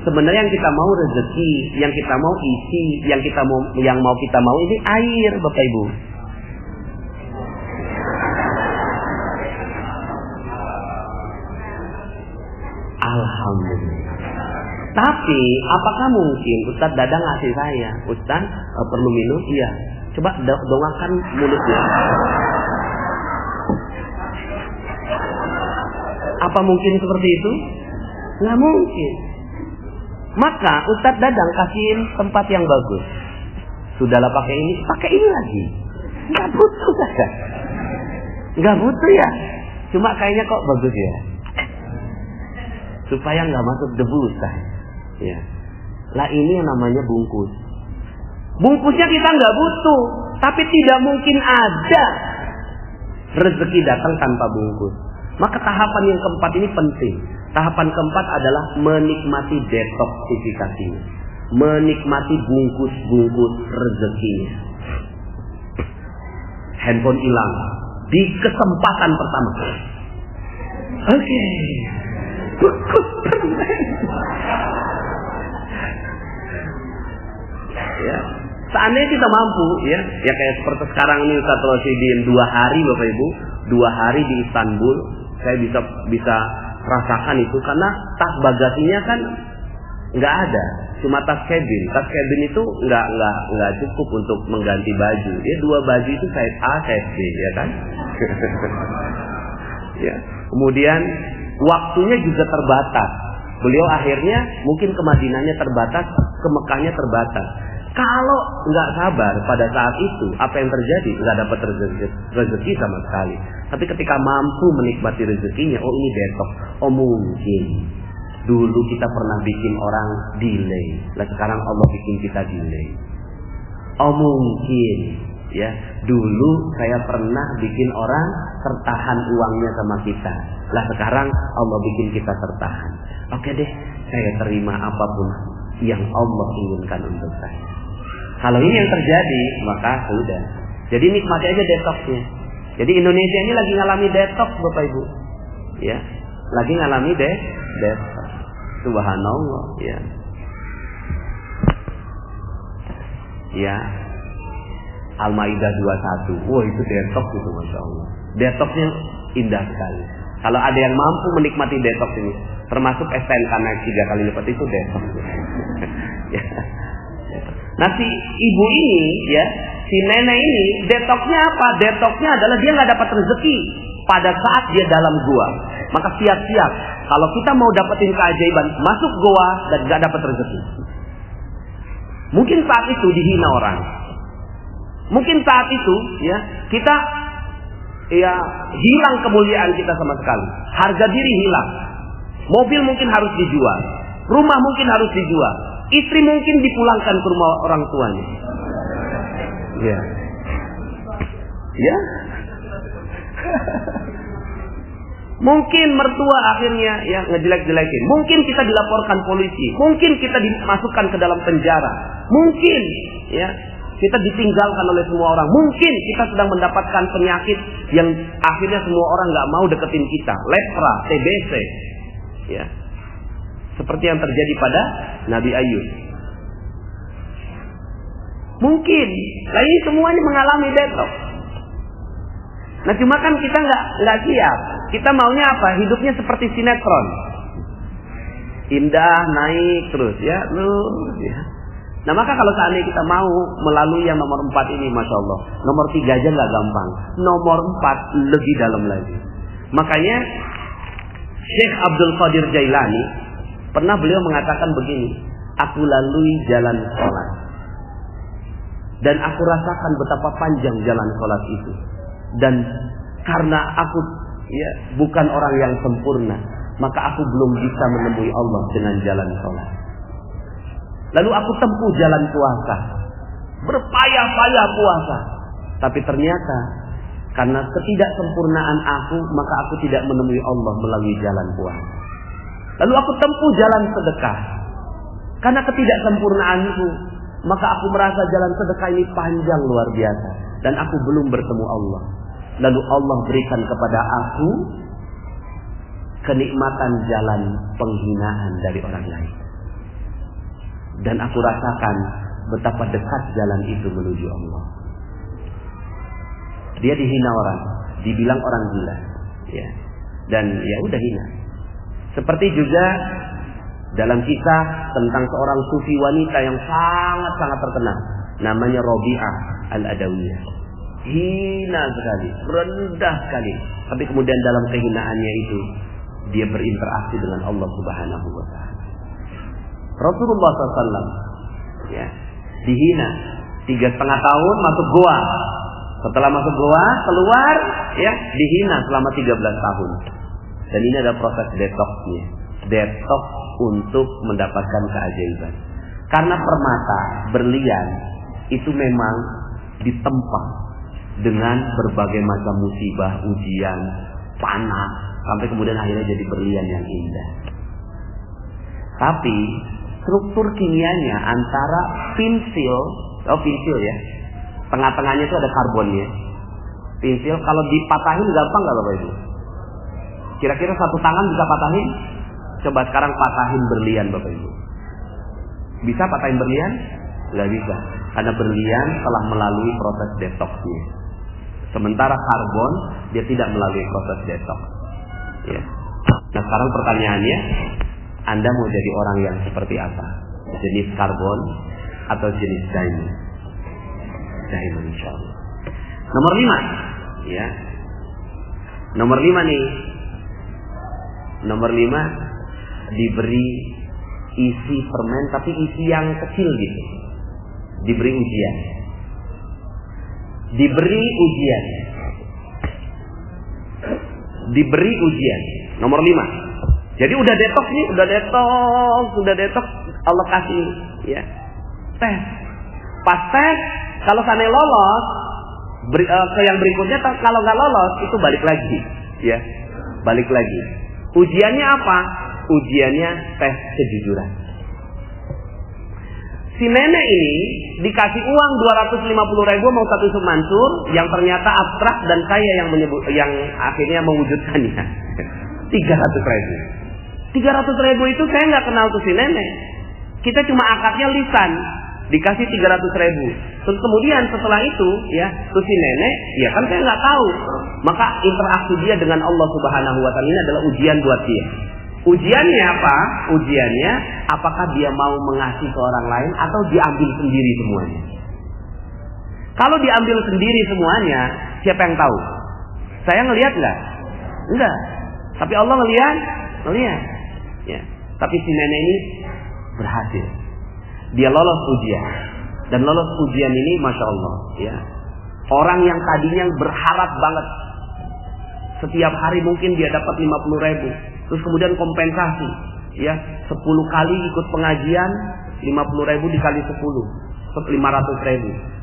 Sebenarnya yang kita mau rezeki, yang kita mau isi, yang mau kita mau ini air, Bapak Ibu. Alhamdulillah. Tapi apakah mungkin Ustadz Dadang ngasih saya, Ustadz perlu minum? Iya. Coba dongakan mulutnya. Apa mungkin seperti itu? Nggak mungkin. Maka Ustadz Dadang kasihin tempat yang bagus. Sudahlah pakai ini lagi. Nggak butuh saja. Nggak butuh ya. Cuma kayaknya kok bagus ya. Supaya nggak masuk debu, Ustaz. Ya. Lah ini yang namanya bungkus. Bungkusnya kita nggak butuh, tapi tidak mungkin ada rezeki datang tanpa bungkus. Maka tahapan yang keempat ini penting. Tahapan keempat adalah menikmati detoksifikasinya, menikmati bungkus-bungkus rezekinya. Handphone hilang di kesempatan pertama. Oke. Ya, seandainya kita mampu, ya kayak seperti sekarang ini Ustaz Rosidin 2 hari Bapak Ibu, 2 hari di Istanbul, saya bisa rasakan itu karena tas bagasinya kan nggak ada, cuma tas cabin. Tas cabin itu nggak cukup untuk mengganti baju. Ya 2 baju itu size A, size B, ya kan? Ya. Kemudian waktunya juga terbatas. Beliau akhirnya mungkin ke Madinahnya terbatas, ke Mekahnya terbatas. Kalau nggak sabar pada saat itu, apa yang terjadi? Nggak dapat rezeki sama sekali. Tapi ketika mampu menikmati rezekinya, oh ini detox. Oh mungkin dulu kita pernah bikin orang delay, lah sekarang Allah bikin kita delay. Oh mungkin ya dulu saya pernah bikin orang tertahan uangnya sama kita, lah sekarang Allah bikin kita tertahan. Oke deh, saya terima apapun yang Allah inginkan untuk saya. Kalau ini yang terjadi, maka sudah. Jadi nikmati aja detoxnya. Jadi Indonesia ini lagi ngalami detox Bapak Ibu, ya, lagi ngalami detox. Subhanallah, ya. Ya. Al-Maidah 21. Wah, itu detox itu, Masya Allah. Detoxnya indah sekali. Kalau ada yang mampu menikmati detox ini, termasuk STNK naik 3 kali lipat, itu detox. Ya. Nah si ibu ini, ya, si nenek ini, detoxnya apa? Detoxnya adalah dia nggak dapat rezeki pada saat dia dalam gua. Maka siap-siap, kalau kita mau dapetin keajaiban, masuk gua dan nggak dapat rezeki. Mungkin saat itu dihina orang. Mungkin saat itu, ya, kita ya hilang kemuliaan kita sama sekali. Harga diri hilang. Mobil mungkin harus dijual. Rumah mungkin harus dijual. Istri mungkin dipulangkan ke rumah orang tuanya. Ya. Ya. Mungkin mertua akhirnya ya ngejelek-jelekin. Mungkin kita dilaporkan polisi. Mungkin kita dimasukkan ke dalam penjara. Mungkin ya kita ditinggalkan oleh semua orang. Mungkin kita sedang mendapatkan penyakit yang akhirnya semua orang nggak mau deketin kita. Lepra, TBC. Ya. Seperti yang terjadi pada Nabi Ayub. Mungkin, nah ini semuanya mengalami detox. Nah cuma kan kita nggak siap. Kita maunya apa? Hidupnya seperti sinetron, indah naik terus, ya. Ya. Nah maka kalau seandainya kita mau melalui yang nomor 4 ini, Masya Allah, nomor 3 aja nggak gampang. Nomor 4 lebih dalam lagi. Makanya Syekh Abdul Qadir Jailani pernah beliau mengatakan begini, aku lalui jalan sholat dan aku rasakan betapa panjang jalan sholat itu. Dan karena aku ya bukan orang yang sempurna, maka aku belum bisa menemui Allah dengan jalan sholat. Lalu aku tempuh jalan puasa, berpayah-payah puasa, tapi ternyata karena ketidaksempurnaan aku, maka aku tidak menemui Allah melalui jalan puasa. Lalu aku tempuh jalan sedekah. Karena ketidaksempurnaanku, maka aku merasa jalan sedekah ini panjang luar biasa. Dan aku belum bertemu Allah. Lalu Allah berikan kepada aku kenikmatan jalan penghinaan dari orang lain. Dan aku rasakan betapa dekat jalan itu menuju Allah. Dia dihina orang, dibilang orang gila. Ya. Dan ya udah hina. Seperti juga dalam kisah tentang seorang sufi wanita yang sangat-sangat terkenal, namanya Rabi'ah Al-Adawiyah. Hina sekali, rendah sekali. Tapi kemudian dalam kehinaannya itu dia berinteraksi dengan Allah Subhanahu wa Ta'ala. Rasulullah SAW ya, dihina 3,5 tahun masuk goa. Setelah masuk goa keluar ya dihina selama 13 tahun. Dan ini adalah proses detoxnya. Detox untuk mendapatkan keajaiban. Karena permata, berlian itu memang ditempa dengan berbagai macam musibah, ujian, panas, sampai kemudian akhirnya jadi berlian yang indah. Tapi struktur kimianya antara pensil ya, tengah-tengahnya itu ada karbonnya. Pensil kalau dipatahin gampang nggak Bapak Ibu? Kira-kira satu tangan bisa patahin? Coba sekarang patahin berlian Bapak Ibu. Bisa patahin berlian? Nggak bisa, karena berlian telah melalui proses detoksnya. Sementara karbon dia tidak melalui proses detoks. Ya. Nah sekarang pertanyaannya, Anda mau jadi orang yang seperti apa? Jenis karbon atau jenis diamond? Diamond insyaallah. Nomor 5, ya. Nomor 5 nih. Nomor 5 diberi isi permen tapi isi yang kecil gitu. Diberi ujian. Diberi ujian. Nomor 5. Jadi udah detox nih, udah detox Allah kasih ya. Tes. Pas tes kalau sana lolos ke yang berikutnya, kalau nggak lolos itu balik lagi ya. Balik lagi. Ujiannya apa? Ujiannya tes kejujuran. Si nenek ini dikasih uang 250.000 mau satu Yusuf Mansur yang ternyata abstrak dan saya yang akhirnya mewujudkannya. 300.000 itu saya nggak kenal tuh si nenek. Kita cuma akadnya lisan, dikasih 300.000. Terus kemudian setelah itu ya, tuh si nenek, ya kan saya nggak tahu. Maka interaksi dia dengan Allah Subhanahu Wa Taala ini adalah ujian buat dia. Ujiannya apa? Ujiannya apakah dia mau mengasih ke orang lain atau diambil sendiri semuanya. Kalau diambil sendiri semuanya, siapa yang tahu? Saya ngelihat nggak? Enggak. Tapi Allah ngelihat. Ya. Tapi si nenek ini berhasil. Dia lolos ujian. Dan lolos ujian ini, masya Allah. Ya. Orang yang tadinya berharap banget, setiap hari mungkin dia dapat 50.000. Terus kemudian kompensasi, ya 10 kali ikut pengajian 50.000 dikali 10, 500.000.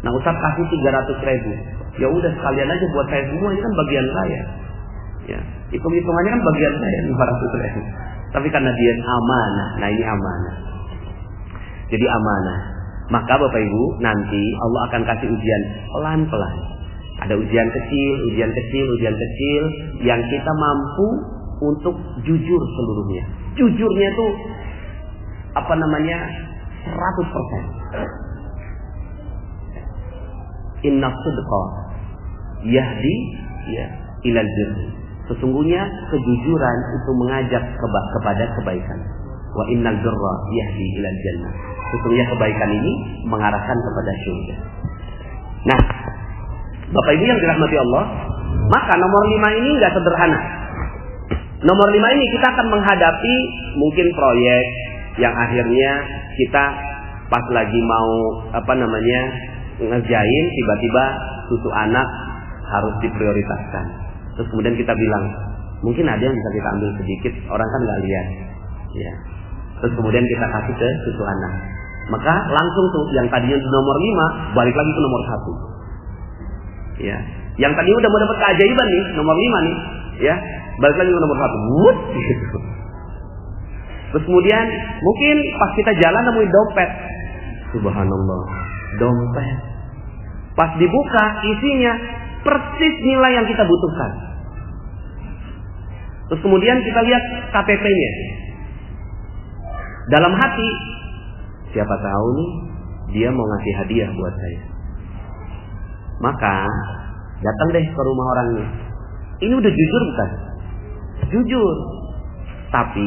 Nah Ustaz kasih 300.000. Ya udah sekalian aja buat saya semua, ini kan bagian saya. Ya, hitungannya kan bagian saya 500.000. Tapi karena dia amanah, nah ini amanah. Jadi amanah. Maka Bapak Ibu nanti Allah akan kasih ujian pelan-pelan. Ada ujian kecil yang kita mampu untuk jujur seluruhnya. Jujurnya itu 100%. Inna sidqa yahdi ilal birri. Sesungguhnya kejujuran itu mengajak kepada kebaikan. Wa innal birra yahdi ilal jannah. Sesungguhnya kebaikan ini mengarahkan kepada surga. Nah, Bapak Ibu yang dirahmati Allah, maka nomor 5 ini enggak sederhana. Nomor 5 ini kita akan menghadapi mungkin proyek yang akhirnya kita pas lagi mau ngerjain, tiba-tiba susu anak harus diprioritaskan. Terus kemudian kita bilang mungkin ada yang bisa kita ambil sedikit, orang kan nggak lihat, ya. Terus kemudian kita kasih ke susu anak. Maka langsung tuh yang tadinya nomor 5 balik lagi ke nomor 1. Ya. Yang tadi udah mau dapat keajaiban nih, nomor 5 nih, ya. Balik lagi ke nomor 1. Gitu. Terus kemudian mungkin pas kita jalan nemuin dompet. Subhanallah, dompet. Pas dibuka isinya persis nilai yang kita butuhkan. Terus kemudian kita lihat KTP-nya. Dalam hati, siapa tahu nih dia mau ngasih hadiah buat saya. Maka datang deh ke rumah orangnya. Ini udah jujur bukan? Jujur, tapi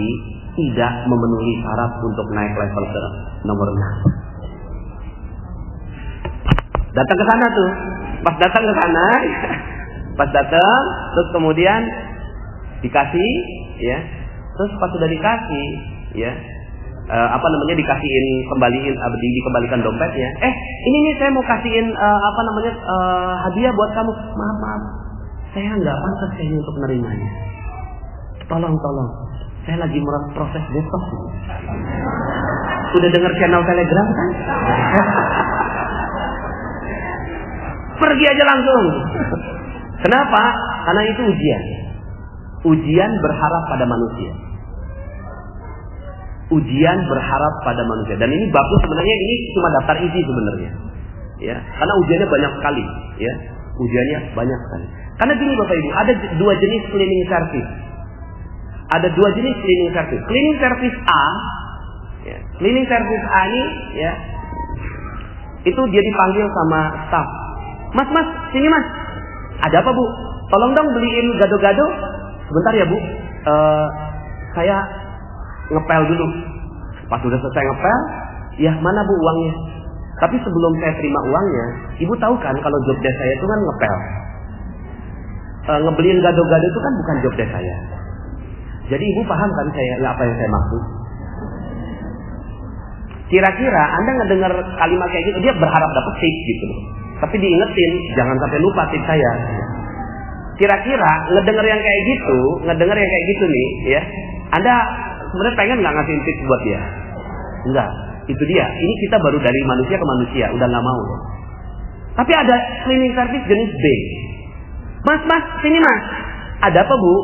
tidak memenuhi syarat untuk naik level ke nomor 6. Datang ke sana tuh, pas datang, terus kemudian dikasih, ya, terus pas sudah dikasih, ya, dikembalikan dompetnya. Ini nih saya mau kasihin hadiah buat kamu. Maaf, saya nggak pantas kayaknya untuk menerimanya. Tolong, saya lagi proses detox. Udah dengar channel Telegram kan? Pergi aja langsung. Kenapa? Karena itu ujian. Ujian berharap pada manusia. Ujian berharap pada manusia. Dan ini bagus sebenarnya, ini cuma daftar isi sebenarnya. Ya, karena ujiannya banyak sekali, ya. Ujiannya banyak sekali. Karena gini Bapak Ibu, ada dua jenis cleaning service. Ada dua jenis cleaning service. Cleaning service A, ya. Cleaning service A ini, ya, itu dia dipanggil sama staff. Mas, sini mas. Ada apa Bu? Tolong dong beliin gado-gado. Sebentar ya Bu. Saya ngepel dulu. Pas udah selesai ngepel, ya mana Bu uangnya? Tapi sebelum saya terima uangnya, Ibu tahu kan kalau job desk saya itu kan ngepel. Ngebeliin gado-gado itu kan bukan job desk saya. Jadi Ibu paham kan apa yang saya maksud? Kira-kira Anda ngedengar kalimat kayak gitu, dia berharap dapat tip gitu loh. Tapi diingetin, jangan sampai lupa tip saya. Kira-kira ngedengar yang kayak gitu nih, ya. Anda sebenarnya pengen nggak ngasih tips buat dia? Enggak. Itu dia. Ini kita baru dari manusia ke manusia, udah nggak mau. Tapi ada cleaning service jenis B. Mas, sini mas. Ada apa Bu?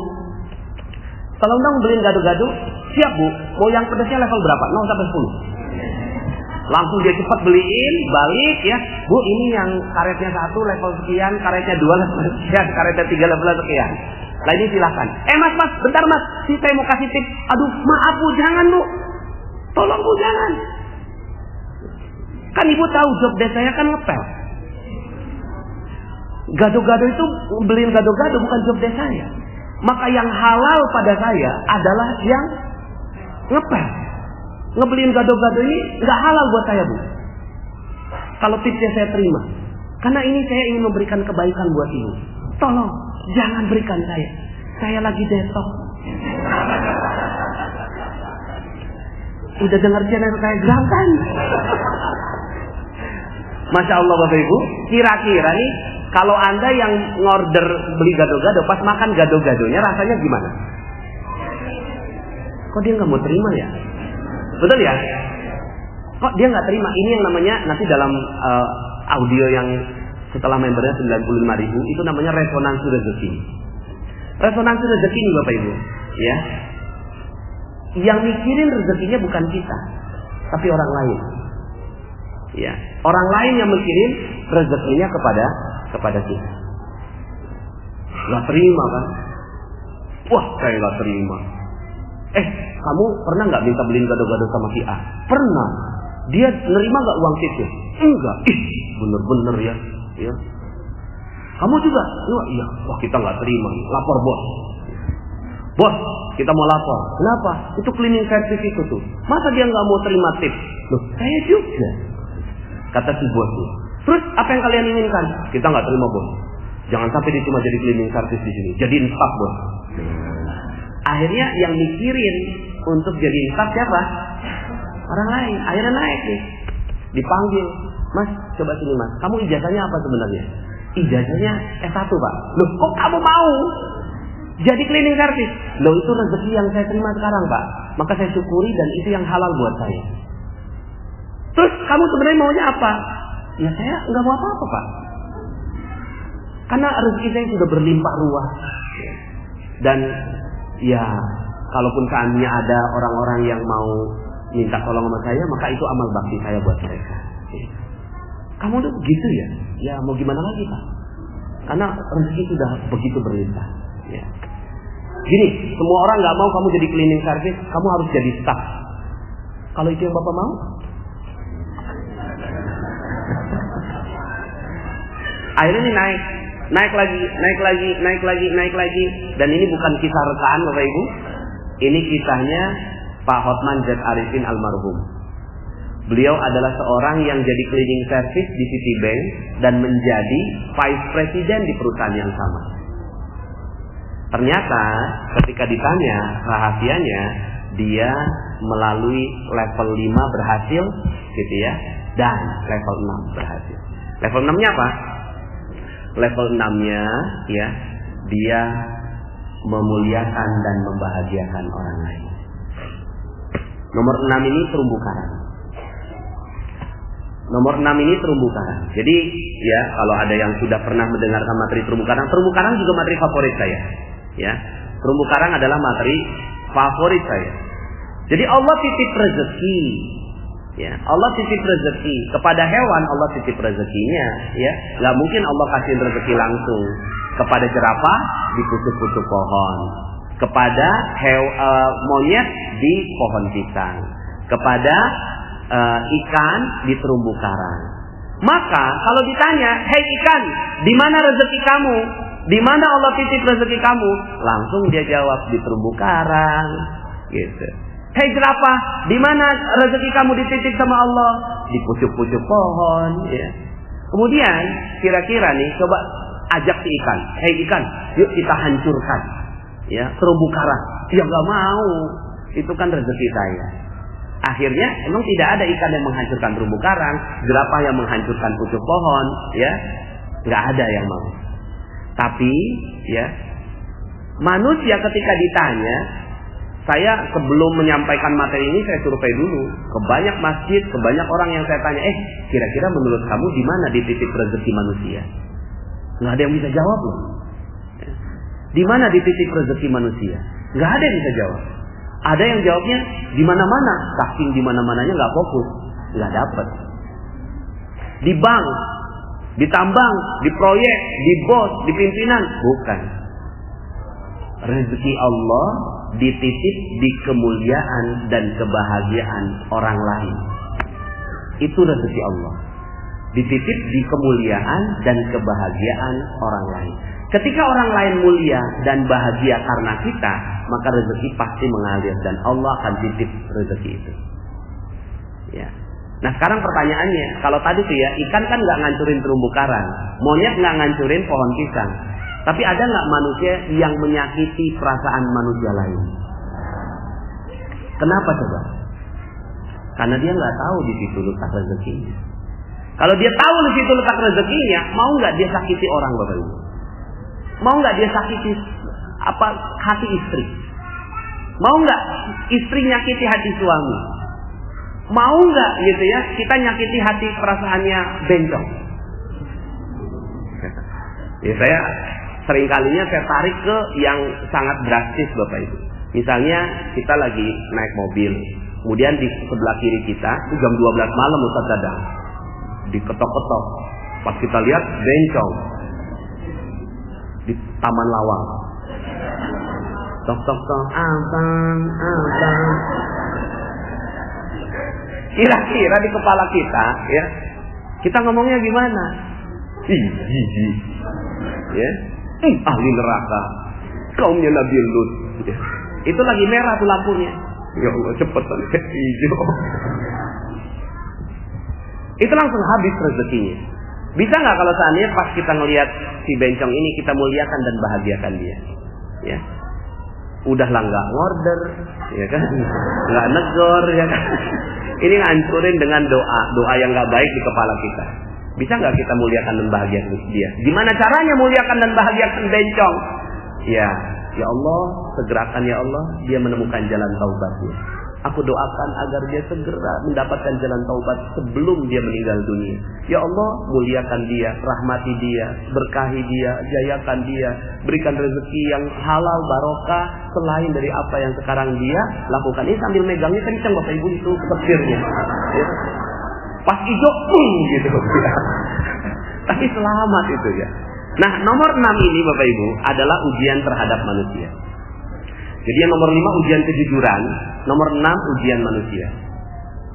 Tolong dong beliin gado-gado. Siap Bu. Mau yang pedasnya level berapa? 0 sampai 10. Langsung dia cepat beliin, balik ya. Bu, ini yang karetnya 1 level sekian, karetnya 2 level sekian, karetnya 3 level sekian. Nah ini silahkan. Mas, bentar mas. Saya mau kasih tips. Aduh, maaf Bu, jangan Bu. Tolong Bu, jangan. Kan Ibu tahu job desk saya kan ngepel. Gado-gado itu, beliin gado-gado bukan job desk saya. Maka yang halal pada saya adalah yang ngepel. Ngebeliin gado-gado ini nggak halal buat saya Bu. Kalau tipsnya saya terima. Karena ini saya ingin memberikan kebaikan buat Ibu. Tolong, jangan berikan saya. Saya lagi detox. Udah dengar channel Telegram kan? Masya Allah Bapak Ibu. Kira-kira nih, kalau Anda yang ngorder beli gado-gado, pas makan gado-gadonya rasanya gimana? Kok dia nggak mau terima ya? Betul ya? Kok dia nggak terima? Ini yang namanya nanti dalam audio yang setelah membernya 95.000 itu namanya resonansi rezeki. Resonansi rezeki nih Bapak Ibu, ya. Yang mikirin rezekinya bukan kita, tapi orang lain. Ya, orang lain yang mikirin rezekinya kepada kita. Nggak terima kan? Wah, saya nggak terima. Kamu pernah nggak minta beliin gado-gado sama si A? Pernah. Dia nerima nggak uang tipsnya? Enggak. Bener-bener ya. Ya. Kamu juga? Iya. Wah, kita nggak terima. Lapor bos. Bos, kita mau lapor. Kenapa? Itu cleaning service itu tuh. Masa dia nggak mau terima tips? Loh, saya juga. Kata si bos tuh. Terus apa yang kalian inginkan? Kita nggak terima bos. Jangan sampai dia cuma jadi cleaning service di sini. Jadiin staff bos. Akhirnya yang mikirin untuk jadi staff siapa? Orang lain. Akhirnya naik nih. Dipanggil. Mas, coba sini mas. Kamu ijazahnya apa sebenarnya? Ijazahnya S1 Pak. Loh, kok kamu mau jadi cleaning service? Loh, itu rezeki yang saya terima sekarang Pak. Maka saya syukuri dan itu yang halal buat saya. Terus kamu sebenarnya maunya apa? Ya saya nggak mau apa-apa Pak. Karena rezeki saya sudah berlimpah ruah. Dan ya, kalaupun seandainya ada orang-orang yang mau minta tolong sama saya, maka itu amal bakti saya buat mereka. Kamu tuh begitu ya? Ya mau gimana lagi Pak? Karena rezeki sudah begitu berlimpah. Ya. Gini, semua orang nggak mau kamu jadi cleaning service, kamu harus jadi staff. Kalau itu yang Bapak mau? Akhirnya ini naik lagi, dan ini bukan kisah rekaan Bapak Ibu. Ini kisahnya Pak Hotman Zat Arifin almarhum. Beliau adalah seorang yang jadi cleaning service di Citibank dan menjadi vice president di perusahaan yang sama. Ternyata ketika ditanya rahasianya, dia melalui level 5 berhasil gitu ya, dan level 6 berhasil. Level 6-nya apa? Level 6-nya ya, dia memuliakan dan membahagiakan orang lain. Nomor 6 ini terumbu karang. Nomor 6 ini terumbu karang. Jadi ya kalau ada yang sudah pernah mendengarkan materi terumbu karang juga materi favorit saya. Ya, terumbu karang adalah materi favorit saya. Jadi Allah titip rezeki. Ya, Allah titip rezeki kepada hewan, Allah titip rezekinya. Ya, nggak mungkin Allah kasih rezeki langsung kepada jerapah di pucuk-pucuk pohon, kepada monyet di pohon pisang, kepada ikan di terumbu karang. Maka kalau ditanya, hei ikan, di mana rezeki kamu? Di mana Allah titip rezeki kamu? Langsung dia jawab, di terumbu karang. Gitu. Hei jerapah, di mana rezeki kamu dititip sama Allah? Di pucuk-pucuk pohon. Ya. Kemudian kira-kira nih, coba ajak si ikan. Hei ikan, yuk kita hancurkan. Ya, terumbu karang. Ya nggak mau. Itu kan rezeki saya. Akhirnya memang tidak ada ikan yang menghancurkan terumbu karang, jerapah yang menghancurkan pucuk pohon, ya, nggak ada yang mau. Tapi, ya, manusia ketika ditanya, saya sebelum menyampaikan materi ini saya survei dulu ke banyak masjid, ke banyak orang yang saya tanya, kira-kira menurut kamu di mana dititip rezeki manusia? Nggak ada yang bisa jawab loh. Di mana dititip rezeki manusia? Nggak ada yang bisa jawab. Ada yang jawabnya di mana-mana, saking di mana-mananya nggak fokus, nggak dapat. Di bank, di tambang, di proyek, di bos, di pimpinan, bukan. Rezeki Allah dititip di kemuliaan dan kebahagiaan orang lain. Itu rezeki Allah. Dititip di kemuliaan dan kebahagiaan orang lain. Ketika orang lain mulia dan bahagia karena kita, maka rezeki pasti mengalir dan Allah akan titip rezeki itu. Ya. Nah sekarang pertanyaannya, kalau tadi tuh ya, ikan kan nggak ngancurin terumbu karang, monyet nggak ngancurin pohon pisang, tapi ada nggak manusia yang menyakiti perasaan manusia lain? Kenapa coba? Karena dia nggak tahu di situ letak rezekinya. Kalau dia tahu di situ letak rezekinya, mau nggak dia sakiti orang, Bapak Ibu? Mau nggak dia sakiti hati istri? Mau nggak istri nyakiti hati suami? Mau nggak gitu ya kita nyakiti hati perasaannya bencong? Ya saya seringkalinya saya tarik ke yang sangat drastis Bapak Ibu. Misalnya kita lagi naik mobil, kemudian di sebelah kiri kita itu jam 12 malam Ustaz Dadang, diketok-ketok. Pas kita lihat bencong di Taman Lawang. Tok-tok-tok, abang. Kira-kira di kepala kita, ya, kita ngomongnya gimana? Ya, ahli neraka, kaumnya Nabi Lut. Ya. Itu lagi merah tuh lampunya. Ya Allah, cepetan hijau. Itu langsung habis rezekinya. Bisa nggak kalau seandainya pas kita ngelihat si bencong ini kita muliakan dan bahagiakan dia, ya? Udahlah nggak ngorder, ya kan? Nggak negor, ya kan? Ini ngancurin dengan doa yang nggak baik di kepala kita. Bisa nggak kita muliakan dan bahagiakan dia? Gimana caranya muliakan dan bahagiakan bencong? Ya Allah, segerakan ya Allah dia menemukan jalan taubatnya. Aku doakan agar dia segera mendapatkan jalan taubat sebelum dia meninggal dunia. Ya Allah, muliakan dia, rahmati dia, berkahi dia, jayakan dia, berikan rezeki yang halal barokah selain dari apa yang sekarang dia lakukan. Ini sambil megangnya kencang Bapak Ibu itu petirnya. Ya. Pas hijau, gitu. Ya. Tapi selamat itu ya. Nah, nomor 6 ini Bapak Ibu adalah ujian terhadap manusia. Jadi yang nomor 5 ujian kejujuran, nomor 6 ujian manusia.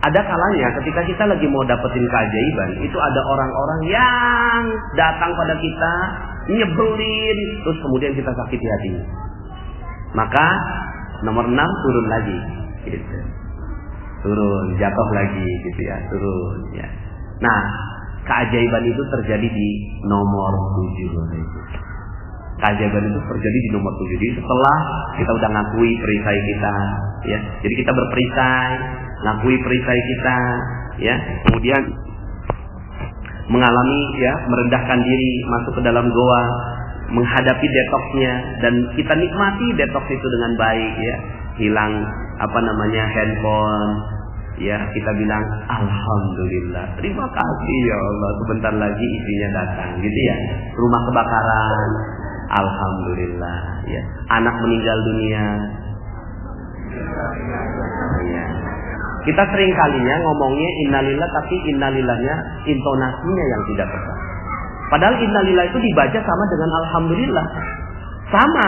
Ada kalanya ketika kita lagi mau dapetin keajaiban, itu ada orang-orang yang datang pada kita, nyebelin, terus kemudian kita sakiti hatinya. Maka nomor 6 turun lagi, gitu. Turun, jatuh lagi, gitu ya, turun. Ya. Nah, keajaiban itu terjadi di nomor 7. Keajaiban itu terjadi di nomor 7. Jadi setelah kita udah ngakui perisai kita, ya. Jadi kita berperisai, ngakui perisai kita, ya. Kemudian mengalami ya, merendahkan diri, masuk ke dalam goa, menghadapi detoksnya dan kita nikmati detoks itu dengan baik, ya. Hilang handphone, ya kita bilang alhamdulillah, terima kasih ya Allah, sebentar lagi istrinya datang, gitu ya. Rumah kebakaran, alhamdulillah, ya. Anak meninggal dunia, ya. Kita sering kalinya ngomongnya innalillah, tapi innalillahnya intonasinya yang tidak tepat. Padahal innalillah itu dibaca sama dengan alhamdulillah, sama,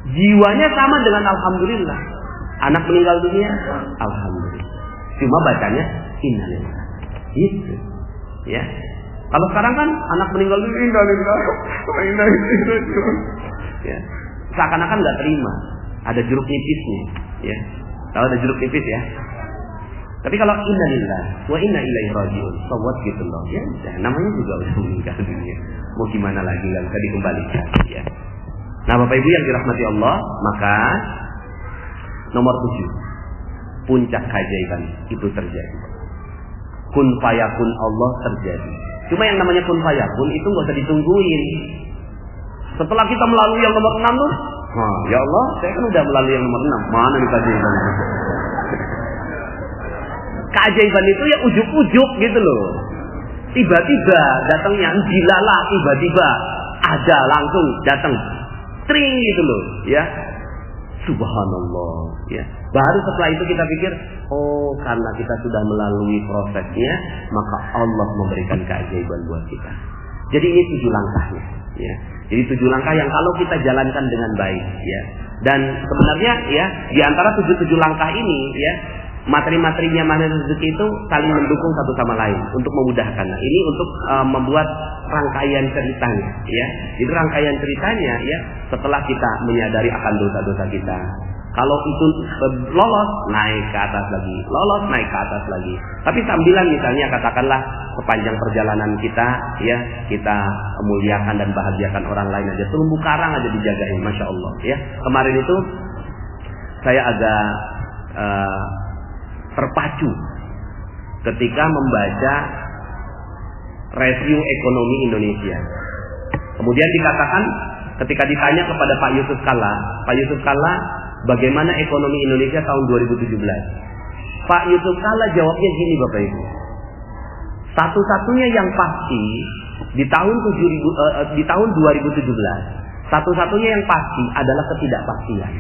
jiwanya sama dengan alhamdulillah. Anak meninggal dunia, alhamdulillah. Cuma bacanya innalillah. Gitu. Ya. Kalau sekarang kan anak meninggal dunia innalillah. Ya. Seakan-akan enggak terima. Ada jeruk nipisnya, ya. Tahu ada jeruk nipis ya? Tapi kalau innalillah wa inna ilaihi raji'un, sawat gitu loh. Ya, namanya juga udah meninggal dunia. Mau gimana lagi, enggak bisa dikembalikan, ya. Nah, Bapak Ibu yang dirahmati Allah, maka nomor 7, puncak keajaiban itu terjadi. Kun fayakun Allah terjadi. Cuma yang namanya kun fayakun itu nggak usah ditungguin. Setelah kita melalui yang nomor 6 tuh, ya Allah, saya kan udah melalui yang nomor 6. Mana nih keajaiban? Keajaiban itu ya ujuk-ujuk gitu loh. Tiba-tiba datangnya, dilalah tiba-tiba ada langsung datang, tring gitu loh, ya. Subhanallah, ya. Baru setelah itu kita pikir, oh karena kita sudah melalui prosesnya, maka Allah memberikan keajaiban buat kita. Jadi ini 7 langkahnya, ya. Jadi 7 langkah yang kalau kita jalankan dengan baik, ya. Dan sebenarnya ya di antara 7 langkah ini, ya, materi-materinya magnet rezeki itu saling mendukung satu sama lain untuk memudahkan. Nah, ini untuk membuat rangkaian ceritanya, ya. Jadi rangkaian ceritanya, ya, setelah kita menyadari akan dosa-dosa kita. Kalau itu lolos, naik ke atas lagi, lolos, naik ke atas lagi. Tapi sambilan misalnya katakanlah sepanjang perjalanan kita, ya, kita muliakan dan bahagiakan orang lain aja. Terumbu karang aja dijagain, masya Allah, ya. Kemarin itu saya agak terpacu ketika membaca review ekonomi Indonesia. Kemudian dikatakan ketika ditanya kepada Pak Yusuf Kalla, bagaimana ekonomi Indonesia tahun 2017? Pak Yusuf Kalla jawabnya gini, Bapak Ibu. Satu-satunya yang pasti di tahun 2017, satu-satunya yang pasti adalah ketidakpastian.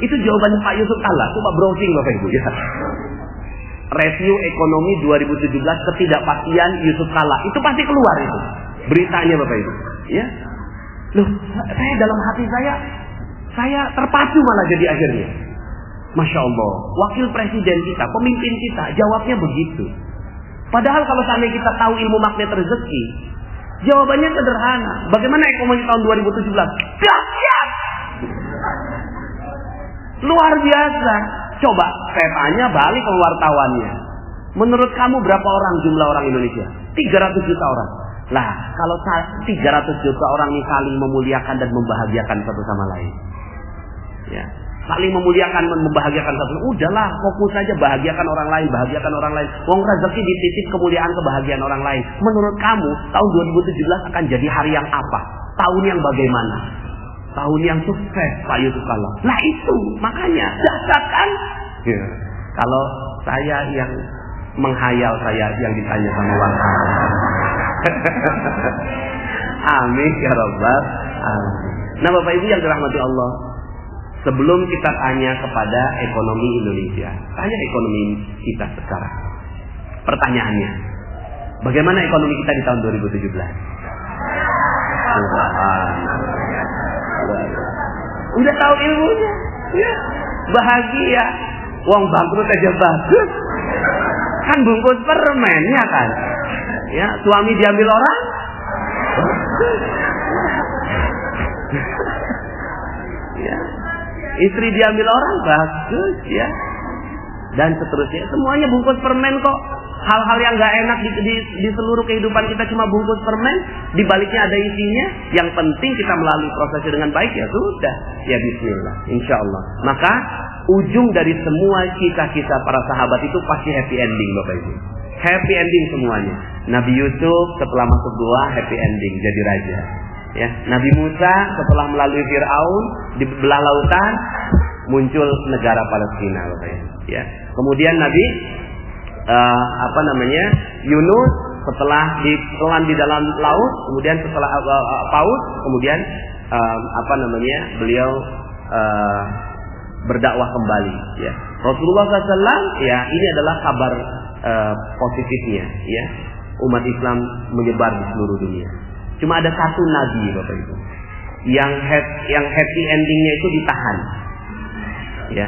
Itu jawabannya Pak Yusuf Kalla. Coba browsing Bapak Ibu, ya. Review ekonomi 2017 ketidakpastian Yusuf Kalla. Itu pasti keluar itu beritanya, Bapak Ibu, ya. Loh, saya dalam hati saya terpacu malah jadi akhirnya. Masya Allah, wakil presiden kita, pemimpin kita jawabnya begitu. Padahal kalau seandainya kita tahu ilmu magnet rezeki, jawabannya sederhana. Bagaimana ekonomi tahun 2017? Dahsyat! Luar biasa. Coba saya tanya balik ke wartawannya. Menurut kamu berapa orang jumlah orang Indonesia? 300 juta orang. Lah, kalau 300 juta orang ini saling memuliakan dan membahagiakan satu sama lain, ya, saling memuliakan dan membahagiakan satu, udahlah fokus saja bahagiakan orang lain, bahagiakan orang lain. Wong rezeki dititip kemuliaan kebahagiaan orang lain. Menurut kamu tahun 2017 akan jadi hari yang apa? Tahun yang bagaimana? Tahun yang sukses, Pak Yusuf Kalla. Nah itu makanya dahsyat kan? Ya. Kalau saya yang menghayal, saya yang ditanya sama wartawan. Amin ya Rabbal alamin. Nah, Bapak Ibu yang dirahmati Allah, sebelum kita tanya kepada ekonomi Indonesia, tanya ekonomi kita sekarang. Pertanyaannya, bagaimana ekonomi kita di tahun 2017? Udah tahu ilmunya, ya, bahagia. Uang bangkrut aja bagus, kan bungkus permen, ya kan? Ya, suami diambil orang, ya, istri diambil orang, bagus, ya, dan seterusnya. Semuanya bungkus permen kok. Hal-hal yang nggak enak di seluruh kehidupan kita cuma bungkus permen, di baliknya ada isinya. Yang penting kita melalui prosesnya dengan baik, ya sudah, ya Bismillah, Insya Allah. Maka ujung dari semua kisah-kisah para sahabat itu pasti happy ending, Bapak Ibu. Happy ending semuanya. Nabi Yusuf setelah masuk gua happy ending jadi raja. Ya, Nabi Musa setelah melalui Firaun di belah lautan muncul negara Palestina, ya. Kemudian Nabi Yunus setelah ditelan di dalam laut, kemudian setelah paus, kemudian beliau berdakwah kembali, ya. Rasulullah SAW, ya, ini adalah kabar positifnya, ya. Umat Islam menyebar di seluruh dunia. Cuma ada satu nabi, Bapak Ibu, yang happy endingnya itu ditahan, ya.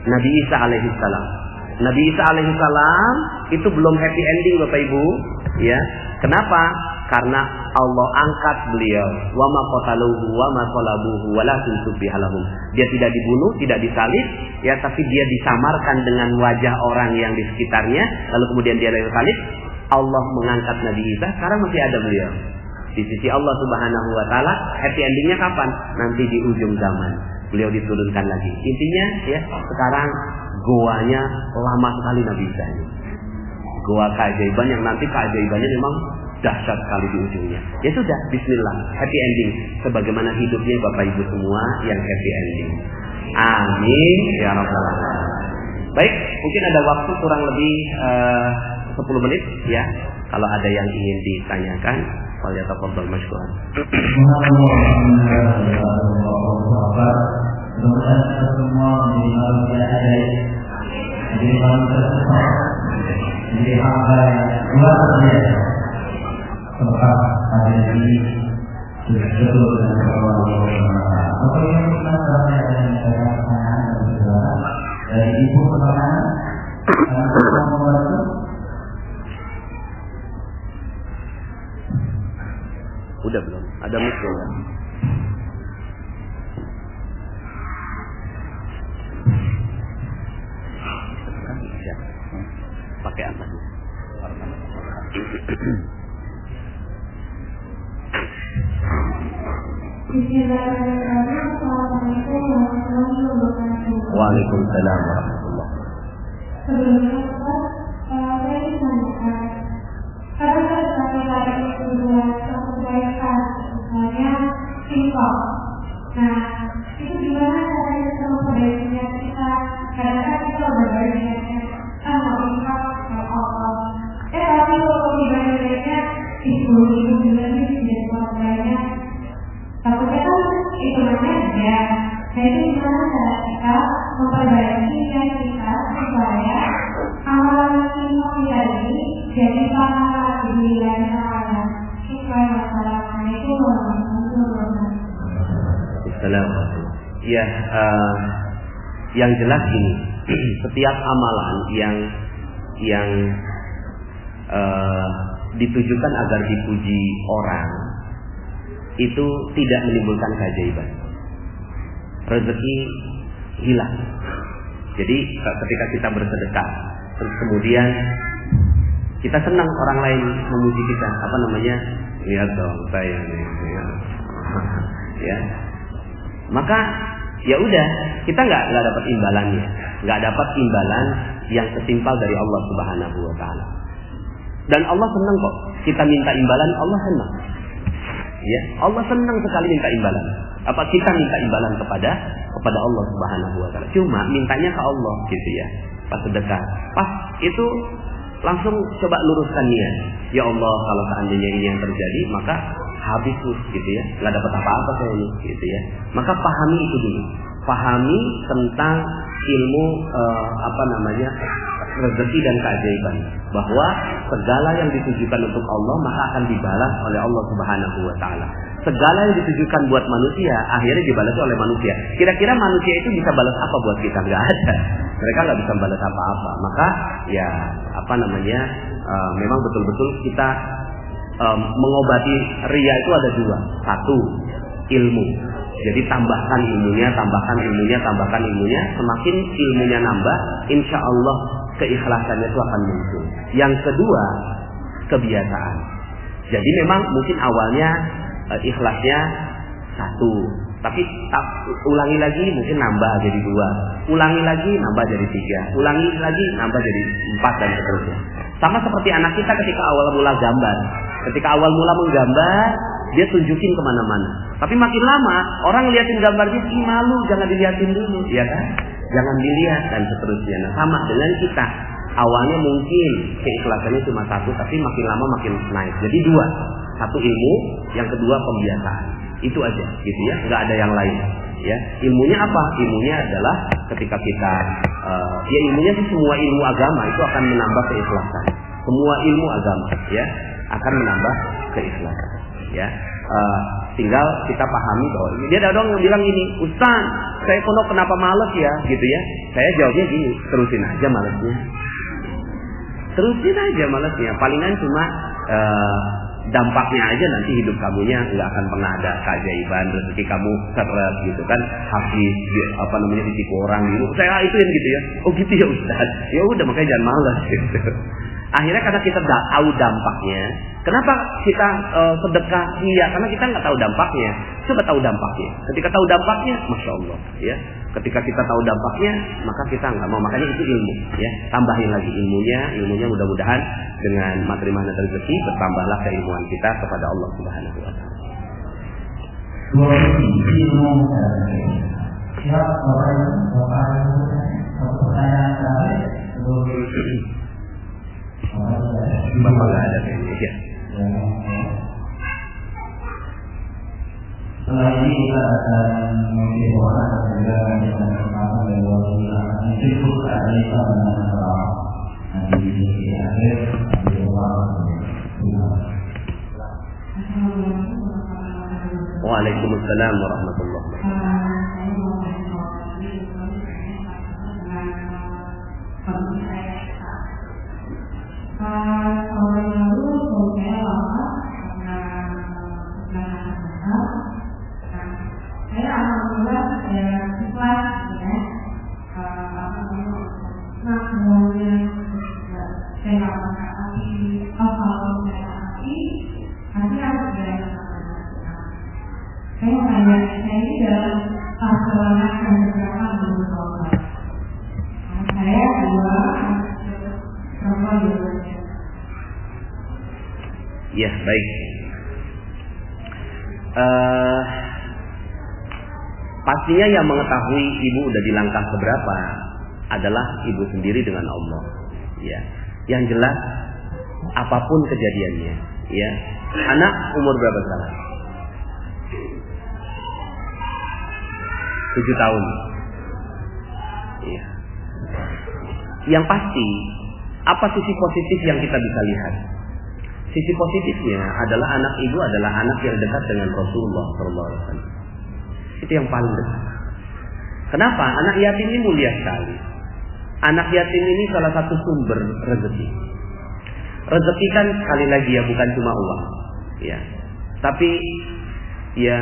Nabi Isa alaihissalam. Nabi Isa alaihissalam itu belum happy ending, Bapak Ibu, ya. Kenapa? Karena Allah angkat beliau. Wa ma qataluhu wa ma salabuhu walakin subbiha lahum. Dia tidak dibunuh, tidak disalib, ya, tapi dia disamarkan dengan wajah orang yang di sekitarnya, lalu kemudian dia disalib. Allah mengangkat Nabi Isa, sekarang masih ada beliau di sisi Allah Subhanahu wa taala. Happy endingnya kapan? Nanti di ujung zaman beliau diturunkan lagi. Intinya, ya, sekarang goanya lama sekali Nabi Isa ini. Goa keajaiban yang nanti keajaibannya memang dahsyat sekali di ujungnya. Ya sudah, bismillah, happy ending sebagaimana hidupnya Bapak Ibu semua yang happy ending. Amin ya rabbal alamin. Baik, mungkin ada waktu kurang lebih 10 menit, ya. Kalau ada yang ingin ditanyakan, falyatafadhal masykuran. Jadi hamba yang luar biasa tempat ada ini betul dengan Allah. Apa yang kita sampai dengan pertanyaan dan segala dari ibu pertanyaan kita membantu. Udah belum? Ada muncul ya? Pakai apa? Waalaikumsalam warahmatullah. Sebelumnya, saya ditanyakan, adakah laki-laki itu suatu kebaikan, misalnya singkong. Nah, itu gimana caranya kita memperbaikinya? Kadang-kadang kita berbaikinya mau ingkar sama Allah. Tapi kalau dibandingnya itu juga jadi pembaikannya. Takutnya kan itu namanya ya. Nah, itu gimana cara kita memperbaiki dan kita supaya amalan singkong tadi jadi pahala di wilayah pahala. Supaya masalahnya itu Assalamualaikum. Ya, yang jelas ini, setiap amalan yang ditujukan agar dipuji orang itu tidak menimbulkan keajaiban. Rezeki hilang. Jadi ketika kita bersedekah, terus kemudian kita senang orang lain memuji kita, lihat dong saya ini, ya. Maka ya udah, kita nggak dapat imbalannya, nggak dapat imbalan yang setimpal dari Allah Subhanahu wa taala. Dan Allah senang kok kita minta imbalan, Allah senang. Ya, Allah senang sekali minta imbalan. Apa kita minta imbalan kepada Allah Subhanahu wa taala. Cuma mintanya ke Allah gitu ya. Pas sedekah, pas itu langsung coba luruskan niat. Ya Allah, kalau seandainya ini yang terjadi, maka habis gitu ya, nggak dapat apa-apa saya ini gitu ya. Maka pahami itu dulu, pahami tentang ilmu rezeki dan keajaiban, bahwa segala yang ditujukan untuk Allah maka akan dibalas oleh Allah Subhanahu wa taala. Segala yang ditujukan buat manusia akhirnya dibalas oleh manusia. Kira-kira manusia itu bisa balas apa buat kita? Nggak ada. Mereka nggak bisa balas apa-apa. Maka ya memang betul-betul kita mengobati ria itu ada dua. Satu, ilmu. Jadi tambahkan ilmunya. Semakin ilmunya nambah, insya Allah keikhlasannya itu akan muncul. Yang kedua, kebiasaan. Jadi memang mungkin awalnya ikhlasnya 1, tapi ulangi lagi mungkin nambah jadi 2, ulangi lagi nambah jadi 3, ulangi lagi nambah jadi 4 dan seterusnya. Sama seperti anak kita ketika awal mula gambar. Ketika awal mula menggambar, dia tunjukin kemana-mana. Tapi makin lama orang liatin gambar dia, ih malu, jangan diliatin dulu, ya kan? Jangan dilihat dan seterusnya. Nah, sama dengan kita. Awalnya mungkin keikhlasannya cuma satu, tapi makin lama makin naik. Jadi dua, satu ilmu, yang kedua pembiasaan. Itu aja, gitu ya. Nggak ada yang lain. Ya, ilmunya apa? Ilmunya adalah ketika kita, ya ilmunya sih semua ilmu agama itu akan menambah keikhlasan. Semua ilmu agama, ya, akan menambah keikhlasan. Ya, tinggal kita pahami bahwa dia ada orang yang bilang gini, Ustaz, saya pondok kenapa males ya, gitu ya. Saya jawabnya gini, terusin aja malesnya. Terusin aja malesnya. Palingan cuma dampaknya aja nanti hidup kamunya nggak akan pernah ada keajaiban, rezeki kamu seret gitu kan, habis ditipu orang gitu. Saya ituin gitu ya. Oh gitu ya Ustaz. Ya udah makanya jangan malas gitu. Akhirnya karena kita nggak tahu dampaknya, kenapa kita sedekah? Iya, karena kita nggak tahu dampaknya. Coba tahu dampaknya. Ketika tahu dampaknya, masya Allah, ya. Ketika kita tahu dampaknya, maka kita nggak mau. Makanya itu ilmu, ya. Tambahin lagi ilmunya mudah-mudahan dengan materi mana rezeki bertambahlah keilmuan kita kepada Allah Subhanahu Wa Taala. Bapak nggak ada kayaknya ya. Setelah ini kita akan mengikhwan dan juga menjelaskan kesempatan dari Allah yang cukup kali sama Allah. Nanti di akhir nanti Allah. Waalaikumsalam warahmatullahi wabarakatuh. Tahun lalu saya lama saya alhamdulillah ikhlas ya, semuanya saya lakukan nanti harus saya tanya saya ini dalam perjalanan dan berapa menurut Allah saya dua Ya, baik. Pastinya yang mengetahui ibu udah di langkah seberapa adalah ibu sendiri dengan Allah. Ya, yang jelas apapun kejadiannya, ya. Anak umur berapa sekarang? 7 tahun. Iya. Yang pasti, apa sisi positif yang kita bisa lihat? Sisi positifnya adalah anak ibu adalah anak yang dekat dengan Rasulullah SAW. Itu yang paling dekat. Kenapa? Anak yatim ini mulia sekali. Anak yatim ini salah satu sumber rezeki. Rezeki kan sekali lagi ya bukan cuma uang, ya. Tapi ya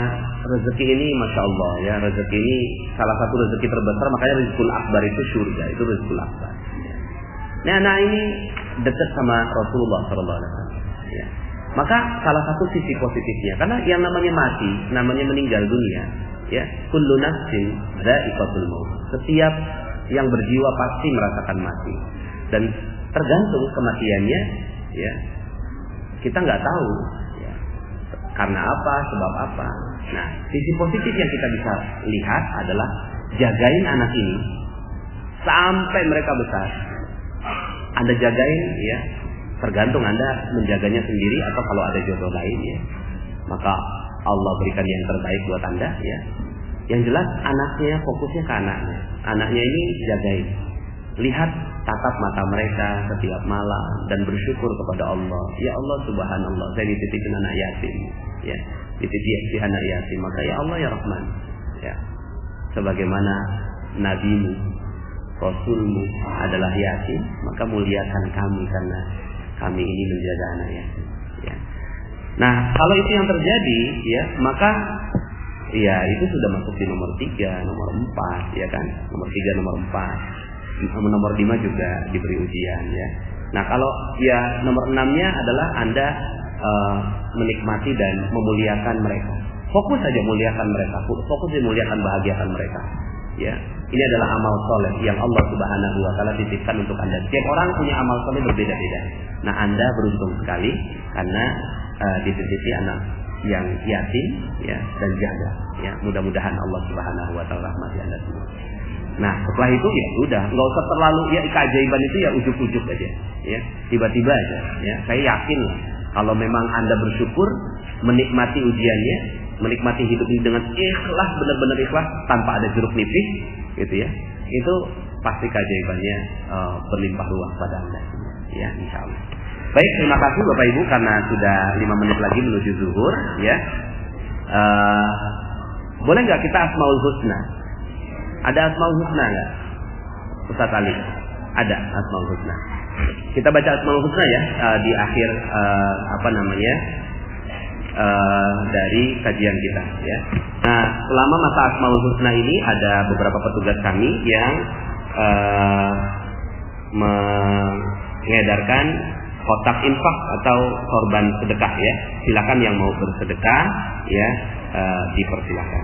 rezeki ini masya Allah ya, rezeki ini salah satu rezeki terbesar, makanya rizqul akbar itu surga, itu rizqul akbar. Ya. Nah anak ini dekat sama Rasulullah SAW. Ya. Maka salah satu sisi positifnya, karena yang namanya mati, namanya meninggal dunia, ya, kullu nafsin dha'iqatul maut. Setiap yang berjiwa pasti merasakan mati, dan tergantung kematiannya, ya, kita nggak tahu, ya, karena apa, sebab apa. Nah, sisi positif yang kita bisa lihat adalah jagain anak ini sampai mereka besar. Anda jagain, ya. Tergantung Anda menjaganya sendiri atau kalau ada jodoh lain, ya. Maka Allah berikan yang terbaik buat Anda, ya. Yang jelas anaknya, fokusnya ke anaknya. Anaknya ini jagain. Lihat tatap mata mereka setiap malam dan bersyukur kepada Allah. Ya Allah subhanallah, saya dititipin anak yatim, ya. Dititipin anak yatim, maka ya Allah ya Rahman, ya. Sebagaimana nabimu, rasulmu adalah yatim, maka muliakan kami karena kami ini menjaga anak yatim, ya. Nah, kalau itu yang terjadi, ya, maka ya itu sudah masuk di nomor 3, nomor 4, ya kan? Nomor 3, nomor 4, nomor 5 juga diberi ujian, ya. Nah, kalau ya nomor 6-nya adalah Anda menikmati dan memuliakan mereka. Fokus saja muliakan mereka, fokus memuliakan, bahagiakan mereka, ya. Ini adalah amal soleh yang Allah Subhanahu Wa Taala titipkan untuk Anda. Setiap orang punya amal soleh berbeda-beda. Nah, Anda beruntung sekali karena dititipi anak yang yatim ya dan jaga ya. Mudah-mudahan Allah Subhanahu wa taala rahmati Anda semua. Nah, setelah itu ya udah, enggak usah terlalu ya, keajaiban itu ya ujuk-ujuk aja ya. Tiba-tiba aja ya. Saya yakin lah kalau memang Anda bersyukur menikmati ujiannya, menikmati hidup ini dengan ikhlas, benar-benar ikhlas tanpa ada jeruk nipis gitu ya. Itu pasti keajaibannya berlimpah ruah pada Anda ya, insyaallah. Baik, terima kasih Bapak Ibu karena sudah 5 menit lagi menuju zuhur ya. Boleh nggak kita Asmaul Husna? Ada Asmaul Husna nggak? Ustaz Ali, ada Asmaul Husna. Kita baca Asmaul Husna ya di akhir dari kajian kita ya. Nah, selama masa Asmaul Husna ini ada beberapa petugas kami yang mengedarkan kotak infak atau korban sedekah ya. Silakan yang mau bersedekah ya, dipersilakan.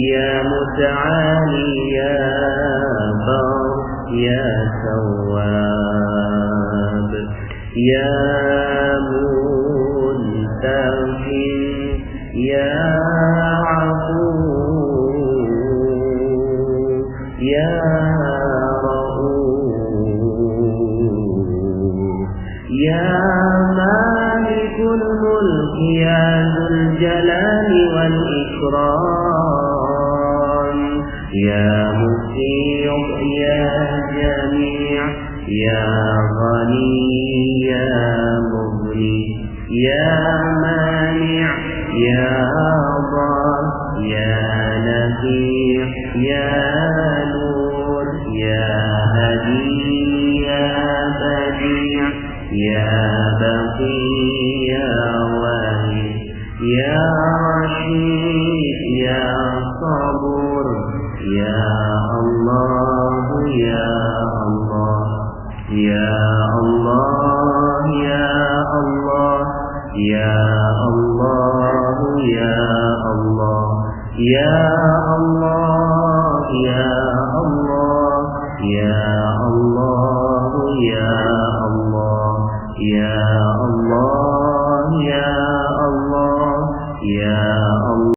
يا متعالي يا بر يا سوء يا منتقم يا عفو يا رؤوف يا مالك الملك يا ذو الجلال والإكرام يا مطيع يا جميع يا غني يا مغني يا مانع يا ضار يا نفيع يا نور يا هدي يا بديع يا بقي يا واهب يا رشيد يا صبور يا الله يا الله يا الله يا الله يا الله يا الله يا الله يا الله يا الله يا الله يا الله يا الله يا الله